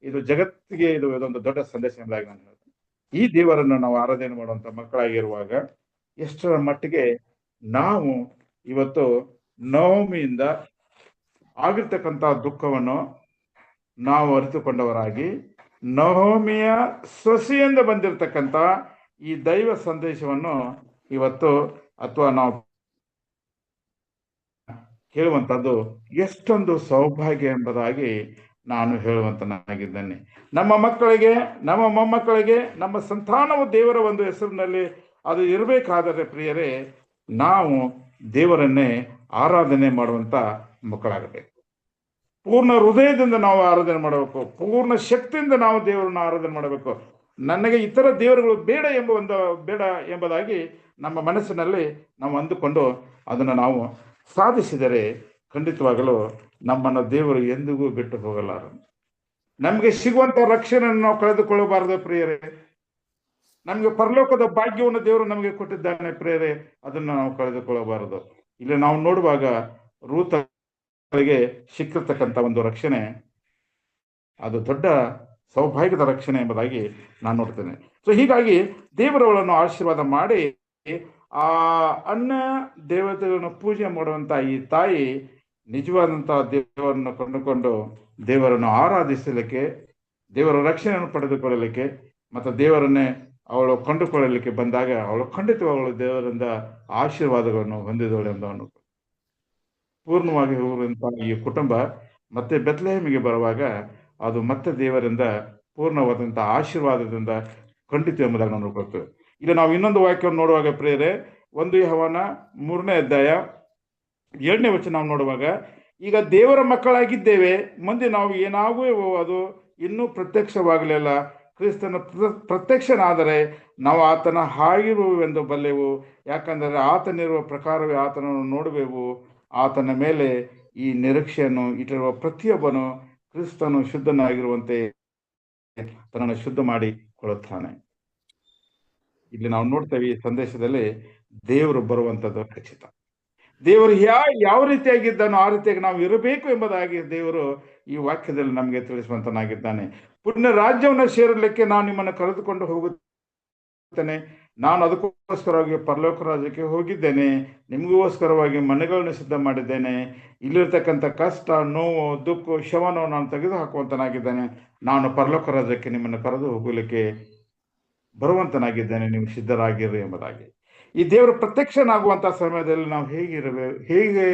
ಇದು ಜಗತ್ತಿಗೆ ಇದೊಂದು ದೊಡ್ಡ ಸಂದೇಶ ಎಂಬುದಾಗಿ ನಾನು ಹೇಳ್ತೇನೆ. ಈ ದೇವರನ್ನು ನಾವು ಆರಾಧನೆ ಮಾಡುವಂತ ಮಕ್ಕಳಾಗಿರುವಾಗ ಎಷ್ಟರ ಮಟ್ಟಿಗೆ ನಾವು ಇವತ್ತು ನವಮಿಯಿಂದ ಆಗಿರ್ತಕ್ಕಂಥ ದುಃಖವನ್ನು ನಾವು ಅರಿತುಕೊಂಡವರಾಗಿ, ನವಮಿಯ ಸೊಸೆಯಿಂದ ಬಂದಿರತಕ್ಕಂಥ ಈ ದೈವ ಸಂದೇಶವನ್ನು ಇವತ್ತು ಅಥವಾ ನಾವು ಕೇಳುವಂಥದ್ದು ಎಷ್ಟೊಂದು ಸೌಭಾಗ್ಯ ಎಂಬುದಾಗಿ ನಾನು ಹೇಳುವಂತನಾಗಿದ್ದೇನೆ. ನಮ್ಮ ಮಕ್ಕಳಿಗೆ, ನಮ್ಮ ಮೊಮ್ಮಕ್ಕಳಿಗೆ, ನಮ್ಮ ಸಂತಾನವು ದೇವರ ಒಂದು ಹೆಸರಿನಲ್ಲಿ ಅದು ಇರಬೇಕಾದರೆ ಪ್ರಿಯರೇ, ನಾವು ದೇವರನ್ನೇ ಆರಾಧನೆ ಮಾಡುವಂತ ಮಕ್ಕಳಾಗಬೇಕು. ಪೂರ್ಣ ಹೃದಯದಿಂದ ನಾವು ಆರಾಧನೆ ಮಾಡಬೇಕು, ಪೂರ್ಣ ಶಕ್ತಿಯಿಂದ ನಾವು ದೇವರನ್ನು ಆರಾಧನೆ ಮಾಡಬೇಕು. ನನಗೆ ಇತರ ದೇವರುಗಳು ಬೇಡ ಎಂಬುದಾಗಿ ನಮ್ಮ ಮನಸ್ಸಿನಲ್ಲಿ ನಾವು ಅಂದುಕೊಂಡು ಅದನ್ನು ನಾವು ಸಾಧಿಸಿದರೆ ಖಂಡಿತವಾಗಲೂ ನಮ್ಮನ್ನು ದೇವರು ಎಂದಿಗೂ ಬಿಟ್ಟು ಹೋಗಲಾರ. ನಮಗೆ ಸಿಗುವಂತ ರಕ್ಷಣೆಯನ್ನು ನಾವು ಕಳೆದುಕೊಳ್ಳಬಾರದು ಪ್ರಿಯರೇ. ನಮಗೆ ಪರಲೋಕದ ಭಾಗ್ಯವನ್ನು ದೇವರು ನಮಗೆ ಕೊಟ್ಟಿದ್ದಾನೆ ಪ್ರಿಯರೇ, ಅದನ್ನು ನಾವು ಕಳೆದುಕೊಳ್ಳಬಾರದು. ಇಲ್ಲಿ ನಾವು ನೋಡುವಾಗ ರೂತಳಿಗೆ ಸಿಕ್ಕಿರ್ತಕ್ಕಂಥ ಒಂದು ರಕ್ಷಣೆ ಅದು ದೊಡ್ಡ ಸೌಭಾಗ್ಯದ ರಕ್ಷಣೆ ಎಂಬುದಾಗಿ ನಾನು ನೋಡ್ತೇನೆ. ಸೊ ಹೀಗಾಗಿ ದೇವರವಳನ್ನು ಆಶೀರ್ವಾದ ಮಾಡಿ ಆ ಅನ್ನ ದೇವತೆಗಳನ್ನು ಪೂಜೆ ಮಾಡುವಂತ ಈ ತಾಯಿ ನಿಜವಾದಂತಹ ದೇವರನ್ನು ಕಂಡುಕೊಂಡು ದೇವರನ್ನು ಆರಾಧಿಸಲಿಕ್ಕೆ, ದೇವರ ರಕ್ಷಣೆಯನ್ನು ಪಡೆದುಕೊಳ್ಳಲಿಕ್ಕೆ ಮತ್ತು ದೇವರನ್ನೇ ಅವಳು ಕಂಡುಕೊಳ್ಳಲಿಕ್ಕೆ ಬಂದಾಗ ಅವಳು ಖಂಡಿತವಾಗಲು ದೇವರಿಂದ ಆಶೀರ್ವಾದಗಳನ್ನು ಹೊಂದಿದವಳು ಎಂದವನು ಪೂರ್ಣವಾಗಿ ಹೋಗುವಂತಹ ಈ ಕುಟುಂಬ ಮತ್ತೆ ಬೆತ್ಲೆಹೇಮಿಗೆ ಬರುವಾಗ ಅದು ಮತ್ತೆ ದೇವರಿಂದ ಪೂರ್ಣವಾದಂತಹ ಆಶೀರ್ವಾದದಿಂದ ಖಂಡಿತ ಎಂಬುದಾಗಿ ನಾವು ನೋಡ್ಕೊಳ್ತೇವೆ. ಇಲ್ಲಿ ನಾವು ಇನ್ನೊಂದು ವಾಕ್ಯವನ್ನು ನೋಡುವಾಗ ಪ್ರಿಯರೇ, 1 ಯೋಹನ 3ನೇ ಅಧ್ಯಾಯ 7ನೇ ವಚನ ನಾವು ನೋಡುವಾಗ, ಈಗ ದೇವರ ಮಕ್ಕಳಾಗಿದ್ದೇವೆ, ಮುಂದೆ ನಾವು ಏನಾಗುವೆವೋ ಅದು ಇನ್ನೂ ಪ್ರತ್ಯಕ್ಷವಾಗಲಿಲ್ಲ. ಕ್ರಿಸ್ತನ ಪ್ರತ್ಯಕ್ಷನಾದರೆ ನಾವು ಆತನ ಹಾಗಿರುವೆವೆಂದು ಬಲ್ಲೆವು, ಯಾಕಂದರೆ ಆತನಿರುವ ಪ್ರಕಾರವೇ ಆತನನ್ನು ನೋಡುವೆವು. ಆತನ ಮೇಲೆ ಈ ನಿರೀಕ್ಷೆಯನ್ನು ಇಟ್ಟಿರುವ ಪ್ರತಿಯೊಬ್ಬನು ಕ್ರಿಸ್ತನು ಶುದ್ಧನಾಗಿರುವಂತೆ ತನ್ನನ್ನು ಶುದ್ಧ ಮಾಡಿಕೊಳ್ಳುತ್ತಾನೆ. ಇಲ್ಲಿ ನಾವು ನೋಡ್ತೇವೆ ಈ ಸಂದೇಶದಲ್ಲಿ ದೇವರು ಬರುವಂಥದ್ದು ಖಚಿತ. ದೇವರು ಯಾವ ರೀತಿಯಾಗಿದ್ದಾನೋ ಆ ರೀತಿಯಾಗಿ ನಾವು ಇರಬೇಕು ಎಂಬುದಾಗಿ ದೇವರು ಈ ವಾಕ್ಯದಲ್ಲಿ ನಮಗೆ ತಿಳಿಸುವಂತನಾಗಿದ್ದಾನೆ. ಪುಣ್ಯ ರಾಜ್ಯವನ್ನು ಸೇರಲಿಕ್ಕೆ ನಾನು ನಿಮ್ಮನ್ನು ಕರೆದುಕೊಂಡು ಹೋಗುತ್ತೇನೆ. ನಾನು ಅದಕ್ಕೋಸ್ಕರವಾಗಿ ಪರಲೋಕ ರಾಜ್ಯಕ್ಕೆ ಹೋಗಿದ್ದೇನೆ, ನಿಮಗೋಸ್ಕರವಾಗಿ ಮನೆಗಳನ್ನು ಸಿದ್ಧ ಮಾಡಿದ್ದೇನೆ. ಇಲ್ಲಿರ್ತಕ್ಕಂಥ ಕಷ್ಟ, ನೋವು, ದುಃಖ, ಶವನೋ ನಾನು ತೆಗೆದು ಹಾಕುವಂತನಾಗಿದ್ದೇನೆ. ನಾನು ಪರಲೋಕ ರಾಜ್ಯಕ್ಕೆ ನಿಮ್ಮನ್ನು ಕರೆದು ಹೋಗಲಿಕ್ಕೆ ಬರುವಂತನಾಗಿದ್ದೇನೆ, ನೀವು ಸಿದ್ಧರಾಗಿರಿ ಎಂಬುದಾಗಿ. ಈ ದೇವರು ಪ್ರತ್ಯಕ್ಷನಾಗುವಂತಹ ಸಮಯದಲ್ಲಿ ನಾವು ಹೇಗೆ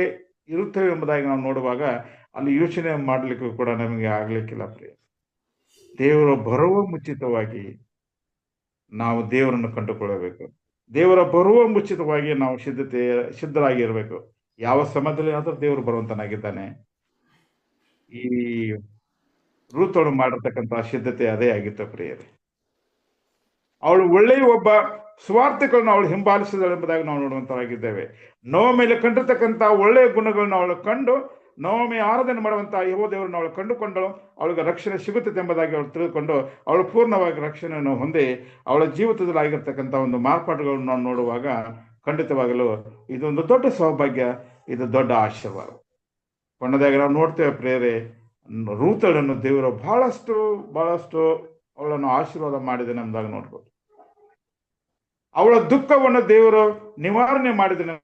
ಇರುತ್ತೇವೆ ಎಂಬುದಾಗಿ ನಾವು ನೋಡುವಾಗ ಅಲ್ಲಿ ಯೋಚನೆ ಮಾಡಲಿಕ್ಕೂ ಕೂಡ ನಮಗೆ ಆಗ್ಲಿಕ್ಕಿಲ್ಲ ಪ್ರಿಯ. ದೇವರು ಬರುವ ಮುಂಚಿತವಾಗಿ ನಾವು ದೇವರನ್ನು ಕಂಡುಕೊಳ್ಳಬೇಕು. ದೇವರ ಬರುವ ಮುಂಚಿತವಾಗಿ ನಾವು ಸಿದ್ಧರಾಗಿರ್ಬೇಕು. ಯಾವ ಸಮಯದಲ್ಲಿ ಆದ್ರೂ ದೇವರು ಬರುವಂತನಾಗಿದ್ದಾನೆ. ಈ ರೂತಳು ಮಾಡಿರ್ತಕ್ಕಂತಹ ಸಿದ್ಧತೆ ಅದೇ ಆಗಿತ್ತು ಪ್ರಿಯರೇ. ಅವಳು ಒಳ್ಳೆಯ ಒಬ್ಬ ಸ್ವಾರ್ಥಗಳನ್ನು ಅವಳು ಹಿಂಬಾಲಿಸಿದಳು ಎಂಬುದಾಗಿ ನಾವು ನೋಡುವಂತರಾಗಿದ್ದೇವೆ. ನೋವ ಮೇಲೆ ಕಂಡಿರ್ತಕ್ಕಂಥ ಒಳ್ಳೆಯ ಗುಣಗಳನ್ನು ಅವಳು ಕಂಡು ನೋವೊಮ್ಮೆ ಆರಾಧನೆ ಮಾಡುವಂತಹ ಯೆಹೋವ ದೇವರನ್ನು ಅವಳು ಕಂಡುಕೊಂಡಳು. ಅವಳಿಗೆ ರಕ್ಷಣೆ ಸಿಗುತ್ತದೆ ಎಂಬುದಾಗಿ ಅವಳು ತಿಳಿದುಕೊಂಡು ಅವಳು ಪೂರ್ಣವಾಗಿ ರಕ್ಷಣೆಯನ್ನು ಹೊಂದಿ ಅವಳ ಜೀವಿತದಲ್ಲಿ ಆಗಿರ್ತಕ್ಕಂಥ ಒಂದು ಮಾರ್ಪಾಡುಗಳನ್ನು ನಾವು ನೋಡುವಾಗ ಖಂಡಿತವಾಗಲು ಇದೊಂದು ದೊಡ್ಡ ಸೌಭಾಗ್ಯ, ಇದು ದೊಡ್ಡ ಆಶೀರ್ವಾದ. ಕೊನೆಯದಾಗಿ ನಾವು ನೋಡ್ತೇವೆ ಪ್ರೇರೆ, ರೂತಳನ್ನು ದೇವರು ಬಹಳಷ್ಟು ಅವಳನ್ನು ಆಶೀರ್ವಾದ ಮಾಡಿದ್ದಾನೆ ಎಂಬುದಾಗಿ ನೋಡ್ಬೋದು. ಅವಳ ದುಃಖವನ್ನು ದೇವರು ನಿವಾರಣೆ ಮಾಡಿದ್ದಾನೆ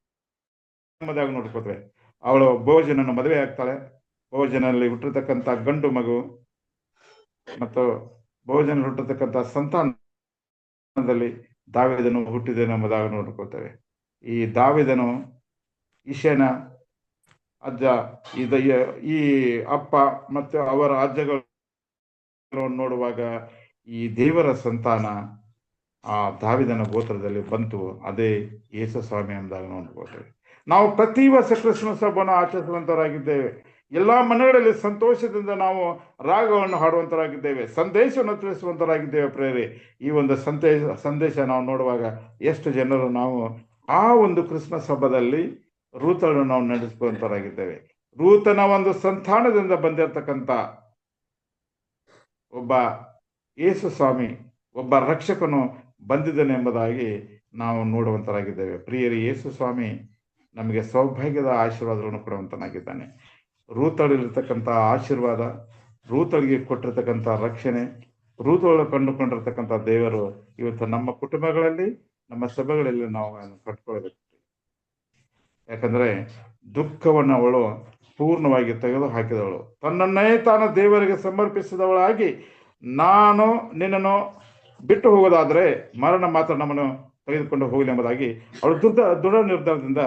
ಎಂಬುದಾಗಿ ನೋಡ್ಕೋತೇವೆ. ಅವಳು ಬೋಜನನ್ನು ಮದುವೆ ಆಗ್ತಾಳೆ. ಬೋಜನಲ್ಲಿ ಹುಟ್ಟಿರ್ತಕ್ಕಂಥ ಗಂಡು ಮಗು ಮತ್ತು ಬೋಜನಲ್ಲಿ ಹುಟ್ಟಿರ್ತಕ್ಕಂಥ ಸಂತಾನದಲ್ಲಿ ದಾವೀದನು ಹುಟ್ಟಿದ್ದೇನೆ ಎಂಬುದಾಗಿ ನೋಡ್ಕೋತೇವೆ. ಈ ದಾವೀದನು ಇಷಯನ ಅಜ್ಜ, ಈ ಅಪ್ಪ ಮತ್ತು ಅವರ ಅಜ್ಜಗಳು ನೋಡುವಾಗ ಈ ದೇವರ ಸಂತಾನ ಆ ದಾವೀದನ ಗೋತ್ರದಲ್ಲಿ ಬಂತು. ಅದೇ ಯೇಸು ಸ್ವಾಮಿ ಎಂಬುದಾಗಿ ನೋಡ್ಕೋತೇವೆ. ನಾವು ಪ್ರತಿ ವರ್ಷ ಕ್ರಿಸ್ಮಸ್ ಹಬ್ಬವನ್ನು ಆಚರಿಸುವಂತರಾಗಿದ್ದೇವೆ. ಎಲ್ಲಾ ಮನೆಗಳಲ್ಲಿ ಸಂತೋಷದಿಂದ ನಾವು ರಾಗವನ್ನು ಹಾಡುವಂತರಾಗಿದ್ದೇವೆ, ಸಂದೇಶವನ್ನು ತಿಳಿಸುವಂತರಾಗಿದ್ದೇವೆ ಪ್ರೇರೆ. ಈ ಒಂದು ಸಂದೇಶ ನಾವು ನೋಡುವಾಗ ಎಷ್ಟು ಜನರು ನಾವು ಆ ಒಂದು ಕ್ರಿಸ್ಮಸ್ ಹಬ್ಬದಲ್ಲಿ ರೂತಳನ್ನು ನಾವು ನಡೆಸುವಂತರಾಗಿದ್ದೇವೆ. ರೂತನ ಒಂದು ಸಂತಾನದಿಂದ ಬಂದಿರತಕ್ಕಂಥ ಒಬ್ಬ ಯೇಸು ಸ್ವಾಮಿ, ಒಬ್ಬ ರಕ್ಷಕನು ಬಂದಿದ್ದಾನೆ ಎಂಬುದಾಗಿ ನಾವು ನೋಡುವಂತರಾಗಿದ್ದೇವೆ. ಪ್ರಿಯರಿ, ಯೇಸು ಸ್ವಾಮಿ ನಮಗೆ ಸೌಭಾಗ್ಯದ ಆಶೀರ್ವಾದಗಳನ್ನು ಕೊಡುವಂತನಾಗಿದ್ದಾನೆ. ರೂತಳಿರ್ತಕ್ಕಂಥ ಆಶೀರ್ವಾದ, ರೂತಳಿಗೆ ಕೊಟ್ಟಿರ್ತಕ್ಕಂಥ ರಕ್ಷಣೆ, ರೂತಳು ಕಂಡುಕೊಂಡಿರ್ತಕ್ಕಂಥ ದೇವರು ಇವತ್ತು ನಮ್ಮ ಕುಟುಂಬಗಳಲ್ಲಿ, ನಮ್ಮ ಸಭೆಗಳಲ್ಲಿ ನಾವು ಕಟ್ಕೊಳ್ಬೇಕು. ಯಾಕಂದ್ರೆ ದುಃಖವನ್ನು ಅವಳು ಪೂರ್ಣವಾಗಿ ತೆಗೆದು ಹಾಕಿದವಳು, ತನ್ನನ್ನೇ ತಾನು ದೇವರಿಗೆ ಸಮರ್ಪಿಸಿದವಳಾಗಿ, ನಾನು ನಿನ್ನನ್ನು ಬಿಟ್ಟು ಹೋಗೋದಾದ್ರೆ ಮರಣ ಮಾತ್ರ ನಮ್ಮನ್ನು ತೆಗೆದುಕೊಂಡು ಹೋಗಲಿ ಎಂಬುದಾಗಿ ಅವಳು ದೃಢ ನಿರ್ಧಾರದಿಂದ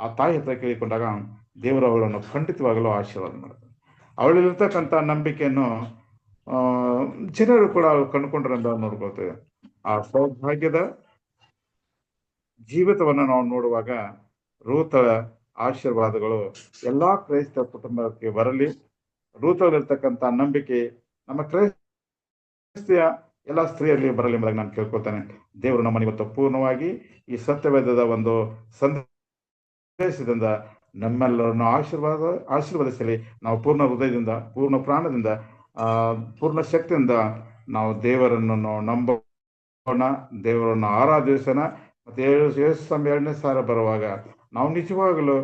ಆ ತಾಯಿ ಹತ್ರ ಕೇಳಿಕೊಂಡಾಗ ದೇವರು ಅವಳನ್ನು ಖಂಡಿತವಾಗಲೂ ಆಶೀರ್ವಾದ ಮಾಡ್ತಾರೆ. ಅವಳಲ್ಲಿರ್ತಕ್ಕಂಥ ನಂಬಿಕೆಯನ್ನು ಜನರು ಕೂಡ ಕಂಡುಕೊಂಡ್ರಿಂದ ನೋಡ್ಕೊಳ್ತೇವೆ. ಆ ಸೌಭಾಗ್ಯದ ಜೀವಿತವನ್ನು ನಾವು ನೋಡುವಾಗ ರೂತಳ ಆಶೀರ್ವಾದಗಳು ಎಲ್ಲಾ ಕ್ರೈಸ್ತ ಕುಟುಂಬಕ್ಕೆ ಬರಲಿ. ರೂತಲ್ಲಿರ್ತಕ್ಕಂಥ ನಂಬಿಕೆ ನಮ್ಮ ಕ್ರೈಸ್ತಿಯ ಎಲ್ಲ ಸ್ತ್ರೀಯರಲ್ಲಿ ಬರಲಿ ಎಂಬುದಾಗಿ ನಾನು ಕೇಳ್ಕೊಳ್ತೇನೆ. ದೇವರು ನಮ್ಮನ್ನು ಇವತ್ತು ಪೂರ್ಣವಾಗಿ ಈ ಸತ್ಯವೇದದ ಒಂದು ಸಂದೇಶದಿಂದ ನಮ್ಮೆಲ್ಲರನ್ನು ಆಶೀರ್ವದಿಸಲಿ. ನಾವು ಪೂರ್ಣ ಹೃದಯದಿಂದ, ಪೂರ್ಣ ಪ್ರಾಣದಿಂದ, ಪೂರ್ಣ ಶಕ್ತಿಯಿಂದ ನಾವು ದೇವರನ್ನು ನಂಬೋಣ, ದೇವರನ್ನು ಆರಾಧಿಸೋಣ. ಮತ್ತೆ ಯೇಸು 2ನೇ ಸಾರ ಬರುವಾಗ ನಾವು ನಿಜವಾಗಲೂ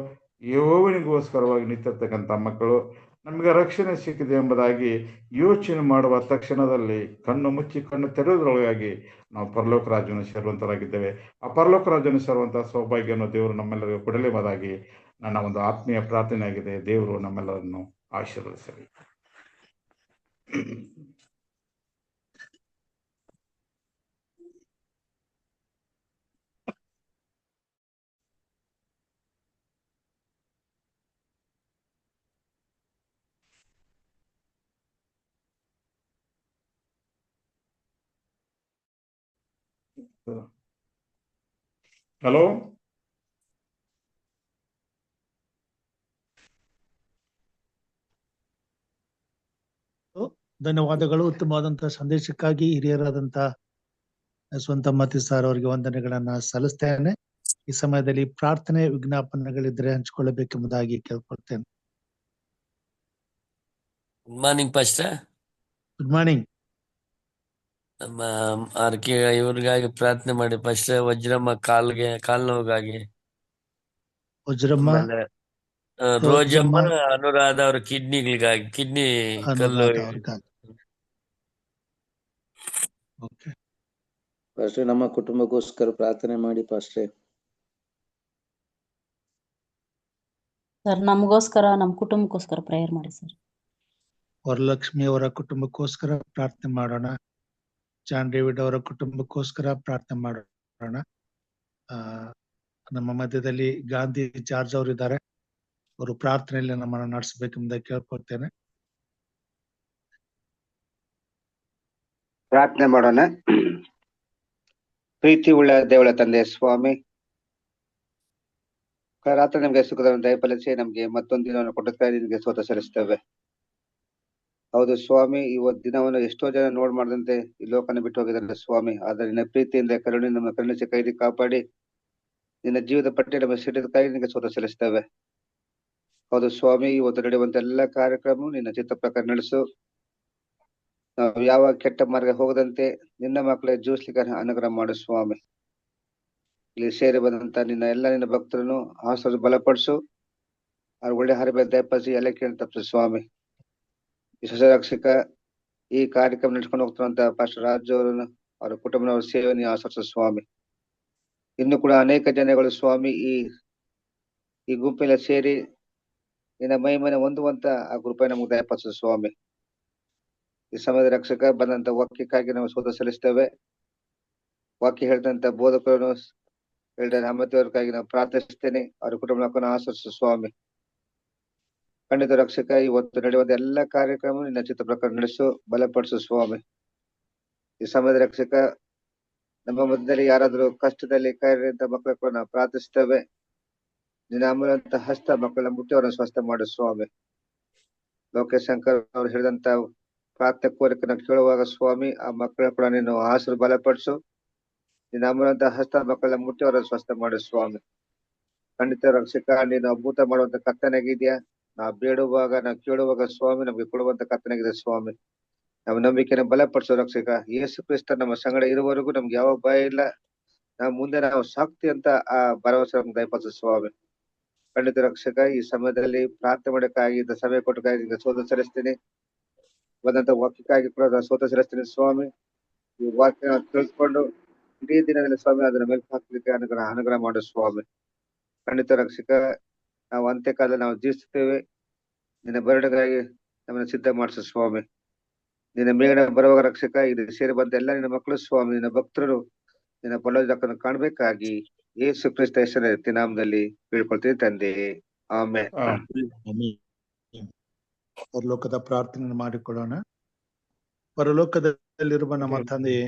ಯೆಹೋವನಿಗೋಸ್ಕರವಾಗಿ ನಿಂತಿರ್ತಕ್ಕಂಥ ಮಕ್ಕಳು, ನಮಗೆ ರಕ್ಷಣೆ ಸಿಕ್ಕಿದೆ ಎಂಬುದಾಗಿ ಯೋಚನೆ ಮಾಡುವ ತಕ್ಷಣದಲ್ಲಿ ಕಣ್ಣು ಮುಚ್ಚಿ ಕಣ್ಣು ತೆರೆಯುವುದರೊಳಗಾಗಿ ನಾವು ಪರಲೋಕ ರಾಜ್ಯವನ್ನು ಸೇರುವಂತರಾಗಿದ್ದೇವೆ. ಆ ಪರಲೋಕ ರಾಜ್ಯವನ್ನು ಸೇರುವಂತಹ ಸೌಭಾಗ್ಯವನ್ನು ದೇವರು ನಮ್ಮೆಲ್ಲರಿಗೂ ಕೊಡಲೇಬಾದಾಗಿ ನನ್ನ ಒಂದು ಆತ್ಮೀಯ ಪ್ರಾರ್ಥನೆ ಆಗಿದೆ. ದೇವರು ನಮ್ಮೆಲ್ಲರನ್ನು ಆಶೀರ್ವದಿಸಲಿ. ಹಲೋ, ಧನ್ಯವಾದಗಳು. ಉತ್ತಮವಾದಂತಹ ಸಂದೇಶಕ್ಕಾಗಿ ಹಿರಿಯರಾದಂತಹ ಸ್ವಂತ ಮತಿ ಸಾರ್ ಅವರಿಗೆ ವಂದನೆಗಳನ್ನ ಸಲ್ಲಿಸ್ತೇನೆ. ಈ ಸಮಯದಲ್ಲಿ ಪ್ರಾರ್ಥನೆ ವಿಜ್ಞಾಪನೆಗಳಿದ್ರೆ ಹಂಚಿಕೊಳ್ಳಬೇಕೆಂಬುದಾಗಿ ಕೇಳ್ಕೊಳ್ತೇನೆ. Good morning pastor. Good morning. ನಮ್ಮ ಆರ್ಕೆ ಇವ್ರಿಗಾಗಿ ಪ್ರಾರ್ಥನೆ ಮಾಡಿ ಪಾಸ್ಟರ್. ವಜ್ರಮ್ಮ ಕಾಲ್ ನೋವಿಗಾಗಿ, ವಜ್ರಮ್ಮ, ಆಮೇಲೆ ರೋಜಮ್ಮ, ಅನುರಾಧ ಅವ್ರ ಕಿಡ್ನಿಗಳಿಗಾಗಿ, ಕಿಡ್ನಿ ಕಲ್ಲು. ಓಕೆ ಪಾಸ್ಟ್ರೆ, ನಮ್ಮ ಕುಟುಂಬಕ್ಕೋಸ್ಕರ ಪ್ರಾರ್ಥನೆ ಮಾಡಿ ಪಾಸ್ಟ್ರೆ. ಸರ್, ನಮಗೋಸ್ಕರ, ನಮ್ಮ ಕುಟುಂಬಕ್ಕೋಸ್ಕರ ಪ್ರೇಯರ್ ಮಾಡಿ ಸರ್. ವರಲಕ್ಷ್ಮಿ ಅವರ ಕುಟುಂಬಕ್ಕೋಸ್ಕರ ಪ್ರಾರ್ಥನೆ ಮಾಡೋಣ. ಜಾನ್ ಡೇವಿಡ್ ಅವರ ಕುಟುಂಬಕ್ಕೋಸ್ಕರ ಪ್ರಾರ್ಥನೆ ಮಾಡೋಣ. ನಮ್ಮ ಮಧ್ಯದಲ್ಲಿ ಗಾಂಧಿ ಜಾರ್ಜ್ ಅವರು ಇದ್ದಾರೆ. ಅವರು ಪ್ರಾರ್ಥನೆಯಲ್ಲಿ ನಮ್ಮನ್ನು ನಡೆಸಬೇಕೆಂಬುದಾಗಿ ಕೇಳ್ಕೊಳ್ತೇನೆ. ಪ್ರಾರ್ಥನೆ ಮಾಡೋಣ. ಪ್ರೀತಿ ಉಳ್ಳ ದೇವಳ ತಂದೆ ಸ್ವಾಮಿ, ರಾತ್ರಿ ನಮ್ಗೆ ಸುಖದ ದಯಪಾಲಿಸಿ ನಮ್ಗೆ ಮತ್ತೊಂದು ದಿನವನ್ನು ಕೊಟ್ಟಕ್ಕಾಗಿ ನಿಮ್ಗೆ ಸ್ತೋತ್ರ ಸಲ್ಲಿಸ್ತೇವೆ. ಹೌದು ಸ್ವಾಮಿ, ಇವತ್ತು ದಿನವನ್ನು ಎಷ್ಟೋ ಜನ ನೋಡ್ ಮಾಡದಂತೆ ಈ ಲೋಕನ ಬಿಟ್ಟು ಹೋಗಿದ್ದಾರೆ ಸ್ವಾಮಿ. ಆದ್ರೆ ನಿನ್ನ ಪ್ರೀತಿಯಿಂದ ಕರುಣೆ ನಮ್ಮ ಕರುಣಿಸಿ ಕೈದಿ ಕಾಪಾಡಿ ನಿನ್ನ ಜೀವದ ಪಟ್ಟಿ ನಮ್ಮ ಸಿಡಿದಕ್ಕಾಗಿ ನಿನಗೆ ಸ್ತೋತ್ರ ಸಲ್ಲಿಸ್ತೇವೆ. ಹೌದು ಸ್ವಾಮಿ, ಇವತ್ತು ನಡೆಯುವಂತ ಎಲ್ಲ ಕಾರ್ಯಕ್ರಮ ನಿನ್ನ ಚಿತ್ತ ಪ್ರಕಾರ ನಡೆಸು. ನಾವು ಯಾವ ಕೆಟ್ಟ ಮಾರ್ಗ ಹೋಗದಂತೆ ನಿನ್ನ ಮಕ್ಕಳ ಜೀವಿಸ್ಲಿಕ್ಕೆ ಅನುಗ್ರಹ ಮಾಡು ಸ್ವಾಮಿ. ಇಲ್ಲಿ ಸೇರಿ ಬಂದಂತ ನಿನ್ನ ಭಕ್ತರನ್ನು ಆಶ್ರಯ ಬಲಪಡಿಸು. ಅವ್ರ ಒಳ್ಳೆ ಹರಿಬೆ ದಯಪಾಲಿಸಿ ಎಲ್ಲ ಕೇಳಿ ತಪ್ಪಿಸು ಸ್ವಾಮಿ. ರಕ್ಷಕ ಈ ಕಾರ್ಯಕ್ರಮ ನಡೆಸ್ಕೊಂಡು ಹೋಗ್ತಾರಂತ ಪಾಸ್ಟರ್ ರಾಜು ಅವರನ್ನು, ಅವರ ಕುಟುಂಬದವರ ಸೇವೆಯನ್ನು ಆಶ್ರಯಿಸು ಸ್ವಾಮಿ. ಇನ್ನು ಕೂಡ ಅನೇಕ ಜನಗಳು ಸ್ವಾಮಿ ಈ ಗುಂಪಿನ ಸೇರಿ ನಿನ್ನ ಮಹಿಮೆನ ಹೊಂದುವಂತ ಆ ಕೃಪೆ ನಮಗೆ ದಯಪಾಲಿಸು ಸ್ವಾಮಿ. ಈ ಸಮಯದ ರಕ್ಷಕ ಬಂದಂತ ವಾಕ್ಯಕ್ಕಾಗಿ ನಾವು ಸ್ತೋತ್ರ ಸಲ್ಲಿಸ್ತೇವೆ. ವಾಕ್ಯ ಹೇಳಿದಂತ ಬೋಧಕರನ್ನು ಹೇಳಿದ ಅಮ್ಮತಿಯವರಿಗಾಗಿ ನಾವು ಪ್ರಾರ್ಥಿಸ್ತೇನೆ. ಅವರ ಕುಟುಂಬವನ್ನು ಆಶ್ರಯಿಸು ಸ್ವಾಮಿ. ಖಂಡಿತ ರಕ್ಷಕ, ಇವತ್ತು ನಡೆಯುವಂತ ಎಲ್ಲ ಕಾರ್ಯಕ್ರಮ ನಿನ್ನ ಚಿತ್ತ ಪ್ರಕಾರ ನಡೆಸು, ಬಲಪಡಿಸು ಸ್ವಾಮಿ. ಈ ಸಮಯದ ರಕ್ಷಕ, ನಮ್ಮ ಮಧ್ಯದಲ್ಲಿ ಯಾರಾದ್ರೂ ಕಷ್ಟದಲ್ಲಿ ಕೈರಂತ ಮಕ್ಕಳ ಕೂಡ ನಾವು ಪ್ರಾರ್ಥಿಸ್ತೇವೆ. ನಿನ್ನ ಅಮೂಲ್ಯಂತ ಹಸ್ತ ಮಕ್ಕಳ ಮುಟ್ಟಿಯವರನ್ನು ಸ್ವಸ್ಥ ಮಾಡು ಸ್ವಾಮಿ. ಲೋಕೇಶ್ ಶಂಕರ್ ಅವರು ಹೇಳಿದಂತ ಪ್ರಾರ್ಥನೆ ಕೋರಿಕೆಯನ್ನು ಕೇಳುವಾಗ ಸ್ವಾಮಿ, ಆ ಮಕ್ಕಳ ಕೂಡ ನೀನು ಆಸರು ಬಲಪಡಿಸು. ನಿನ್ನ ಅಮೂಲ್ಯಂತ ಹಸ್ತ ಮಕ್ಕಳ ಮುಟ್ಟಿಯವರನ್ನು ಸ್ವಸ್ಥ ಮಾಡು ಸ್ವಾಮಿ. ಖಂಡಿತ ರಕ್ಷಕ, ನೀನು ಅದ್ಭುತ ಮಾಡುವಂತ ಕರ್ತನಾಗಿದ್ಯಾ. ನಾವು ಬೇಡುವಾಗ, ನಾವು ಕೇಳುವಾಗ ಸ್ವಾಮಿ ನಮ್ಗೆ ಕೊಡುವಂತ ಕರ್ತನಾಗಿದೆ ಸ್ವಾಮಿ. ನಮ್ಮ ನಂಬಿಕೆನ ಬಲಪಡಿಸೋ ರಕ್ಷಕ. ಯೇಸು ಕ್ರಿಸ್ತ ನಮ್ಮ ಸಂಗಡ ಇರುವವರೆಗೂ ನಮ್ಗೆ ಯಾವ ಭಯ ಇಲ್ಲ. ಮುಂದೆ ನಾವು ಸಾಕ್ತಿ ಅಂತ ಆ ಭರವಸೆ ನಮ್ಗೆ ದಯಪಾಲಿಸು ಸ್ವಾಮಿ. ಖಂಡಿತ ರಕ್ಷಕ, ಈ ಸಮಯದಲ್ಲಿ ಪ್ರಾರ್ಥನೆ ಮಾಡಕ್ಕಾಗಿ ಸಮಯ ಕೊಟ್ಟಕ್ಕಾಗಿ ಸ್ತೋತ್ರ ಸಲ್ಲಿಸ್ತೀನಿ. ಬಂದಂತ ವಾಕ್ಯಕ್ಕಾಗಿ ಕೂಡ ಸ್ತೋತ್ರ ಸಲ್ಲಿಸ್ತೀನಿ ಸ್ವಾಮಿ. ಈ ವಾಕ್ಯ ತಿಳ್ಕೊಂಡು ಇಡೀ ದಿನದಲ್ಲಿ ಸ್ವಾಮಿ ಅದನ್ನ ಮೇಲೆ ಹಾಕ್ಲಿಕ್ಕೆ ಅನುಗ್ರಹ ಮಾಡು ಸ್ವಾಮಿ. ಖಂಡಿತ ರಕ್ಷಕ, ನಾವು ಅಂತ್ಯಕಾಲ ನಾವು ಜೀವಿಸ್ತೇವೆ. ನಿನ್ನ ಬರಡಿಗಾಗಿ ನಮ್ಮನ್ನು ಸಿದ್ಧ ಮಾಡಿಸು ಸ್ವಾಮಿ. ನಿನ್ನ ಮೇಗಡ ಬರುವಾಗ ರಕ್ಷಕ, ಇದು ಸೇರಿ ಬಂದ ಎಲ್ಲ ನಿನ್ನ ಮಕ್ಕಳು ಸ್ವಾಮಿ, ನಿನ್ನ ಭಕ್ತರು ನಿನ್ನ ಪರಲೋಕವನ್ನು ಕಾಣಬೇಕಾಗಿ ಯೇಸು ಕ್ರಿಸ್ತ ಹೆಸರಿನ ನಾಮದಲ್ಲಿ ಬೀಳ್ಕೊಳ್ತೀನಿ ತಂದೆ. ಆಮೇಲೆ ಆಮೆನ್. ಪರಲೋಕದ ಪ್ರಾರ್ಥನೆ ಮಾಡಿಕೊಳ್ಳೋಣ. ಪರಲೋಕದಲ್ಲಿರುವ ನಮ್ಮ ತಂದೆಯೇ,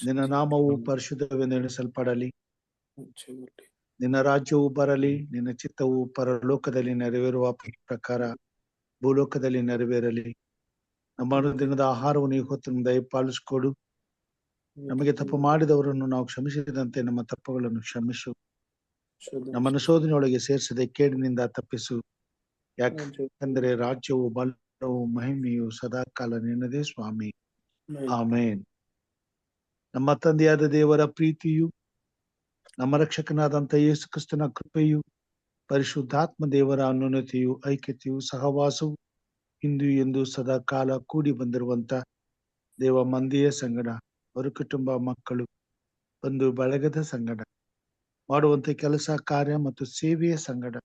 ನಿನ್ನ ನಾಮವು ಪರಿಶುದ್ಧವೆಂದು ಎಣಿಸಲ್ಪಡಲಿ. ನಿನ್ನ ರಾಜ್ಯವು ಬರಲಿ. ನಿನ್ನ ಚಿತ್ತವು ಪರಲೋಕದಲ್ಲಿ ನೆರವೇರುವ ಪ್ರಕಾರ ಭೂಲೋಕದಲ್ಲಿ ನೆರವೇರಲಿ. ನಮ್ಮ ಅನುದಿನದ ಆಹಾರವನ್ನು ಈ ಹೊತ್ತು ದಯಪಾಲಿಸಿಕೊಡು. ನಮಗೆ ತಪ್ಪು ಮಾಡಿದವರನ್ನು ನಾವು ಕ್ಷಮಿಸಿದಂತೆ ನಮ್ಮ ತಪ್ಪುಗಳನ್ನು ಕ್ಷಮಿಸು. ನಮ್ಮನ್ನು ಶೋಧನೆಯೊಳಗೆ ಸೇರಿಸದೆ ಕೇಡಿನಿಂದ ತಪ್ಪಿಸು. ಯಾಕಂದರೆ ರಾಜ್ಯವು, ಬಲವು, ಮಹಿಮೆಯು ಸದಾಕಾಲ ನಿನ್ನದೇ ಸ್ವಾಮಿ. ಆಮೇನ್. ನಮ್ಮ ತಂದೆಯಾದ ದೇವರ ಪ್ರೀತಿಯು, ನಮ್ಮ ರಕ್ಷಕನಾದಂಥ ಯೇಸು ಕ್ರಿಸ್ತನ ಕೃಪೆಯು, ಪರಿಶುದ್ಧಾತ್ಮ ದೇವರ ಅನ್ಯೋನ್ಯತೆಯು, ಐಕ್ಯತೆಯು, ಸಹವಾಸವು ಇಂದು ಎಂದು ಸದಾ ಕಾಲ ಕೂಡಿ ಬಂದಿರುವಂತ ದೇವ ಮಂದಿಯ ಸಂಗಡ, ಅವರ ಕುಟುಂಬ, ಮಕ್ಕಳು, ಬಂಧು ಬಳಗದ ಸಂಗಡ, ಮಾಡುವಂತ ಕೆಲಸ ಕಾರ್ಯ ಮತ್ತು ಸೇವೆಯ ಸಂಗಡ,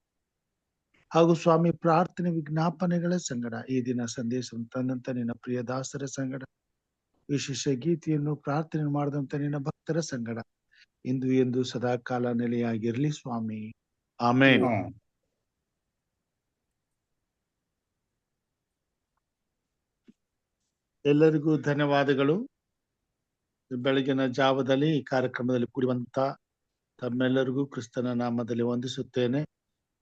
ಹಾಗೂ ಸ್ವಾಮಿ ಪ್ರಾರ್ಥನೆ ವಿಜ್ಞಾಪನೆಗಳ ಸಂಗಡ, ಈ ದಿನ ಸಂದೇಶವನ್ನು ತಂದಂತ ನಿನ್ನ ಪ್ರಿಯ ದಾಸರ ಸಂಗಡ, ವಿಶೇಷ ಗೀತೆಯನ್ನು ಪ್ರಾರ್ಥನೆ ಮಾಡಿದಂತ ನಿನ್ನ ಭಕ್ತರ ಸಂಗಡ, ಇಂದು ಎಂದು ಸದಾ ಕಾಲ ನೆಲೆಯಾಗಿರ್ಲಿ ಸ್ವಾಮಿ. ಆಮೇನ್. ಎಲ್ಲರಿಗೂ ಧನ್ಯವಾದಗಳು. ಬೆಳಗಿನ ಜಾವದಲ್ಲಿ ಈ ಕಾರ್ಯಕ್ರಮದಲ್ಲಿ ಕೂಡುವಂತ ತಮ್ಮೆಲ್ಲರಿಗೂ ಕ್ರಿಸ್ತನ ನಾಮದಲ್ಲಿ ವಂದಿಸುತ್ತೇನೆ.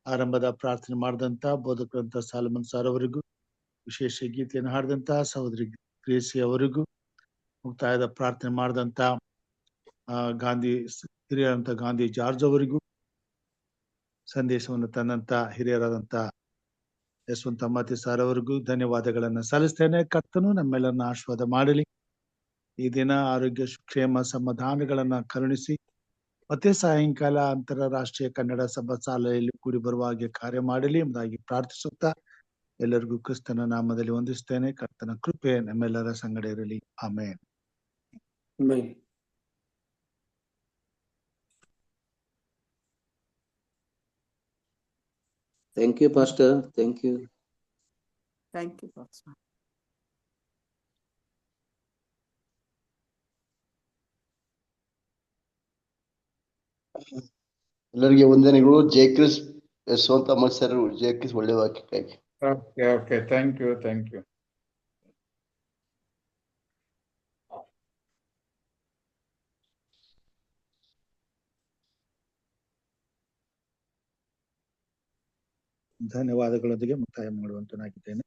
ಆರಂಭದ ಪ್ರಾರ್ಥನೆ ಮಾಡಿದಂತ ಬೋಧಕರಂತ ಸಾಲಮನ್ ಸರ್ ಅವರಿಗೂ, ವಿಶೇಷ ಗೀತೆಯನ್ನು ಹಾಡಿದಂತ ಸಹೋದರಿ ಗ್ರೇಸಿ ಅವರಿಗೂ, ಮುಕ್ತಾಯದ ಪ್ರಾರ್ಥನೆ ಮಾಡಿದಂತ ಹಿರಿಯರಂತ ಗಾಂಧಿ ಜಾರ್ಜ್ ಅವರಿಗೂ, ಸಂದೇಶವನ್ನು ತಂದಂತ ಹಿರಿಯರಾದಂತ ಯಶವಂತ ಅಮ್ಮತಿ ಸರ್ ಅವರಿಗೂ ಧನ್ಯವಾದಗಳನ್ನ ಸಲ್ಲಿಸ್ತೇನೆ. ಕರ್ತನು ನಮ್ಮೆಲ್ಲರನ್ನ ಆಶೀರ್ವಾದ ಮಾಡಲಿ. ಈ ದಿನ ಆರೋಗ್ಯ, ಕ್ಷೇಮ, ಸಮಾಧಾನಗಳನ್ನ ಕರುಣಿಸಿ ಮತ್ತೆ ಸಾಯಂಕಾಲ ಅಂತಾರಾಷ್ಟ್ರೀಯ ಕನ್ನಡ ಸಭಾ ಶಾಲೆಯಲ್ಲಿ ಕೂಡಿ ಬರುವ ಹಾಗೆ ಕಾರ್ಯ ಮಾಡಲಿ ಎಂಬುದಾಗಿ ಪ್ರಾರ್ಥಿಸುತ್ತಾ ಎಲ್ಲರಿಗೂ ಕ್ರಿಸ್ತನ ನಾಮದಲ್ಲಿ ವಂದಿಸ್ತೇನೆ. ಕರ್ತನ ಕೃಪೆ ನಮ್ಮೆಲ್ಲರ ಸಂಗಡ ಇರಲಿ. ಆಮೇನ್. Thank you, Pastor. Thank you. Thank you, Pastor. ಎಲ್ಲರಿಗೆ ವಂದನೆಗಳು. ಜಯಕ್ರಿಸ್ ಯಶವಂತ ಮತ್ಸರು. ಜಯಕ್ರಿಸ್ ಒಳ್ಳೆ ವಾಕ್ಯಕ್ಕಾಗಿ. Okay, thank you. ಧನ್ಯವಾದಗಳೊಂದಿಗೆ ಮುಕ್ತಾಯ ಮಾಡುವಂತನಾಗಿದ್ದೇನೆ.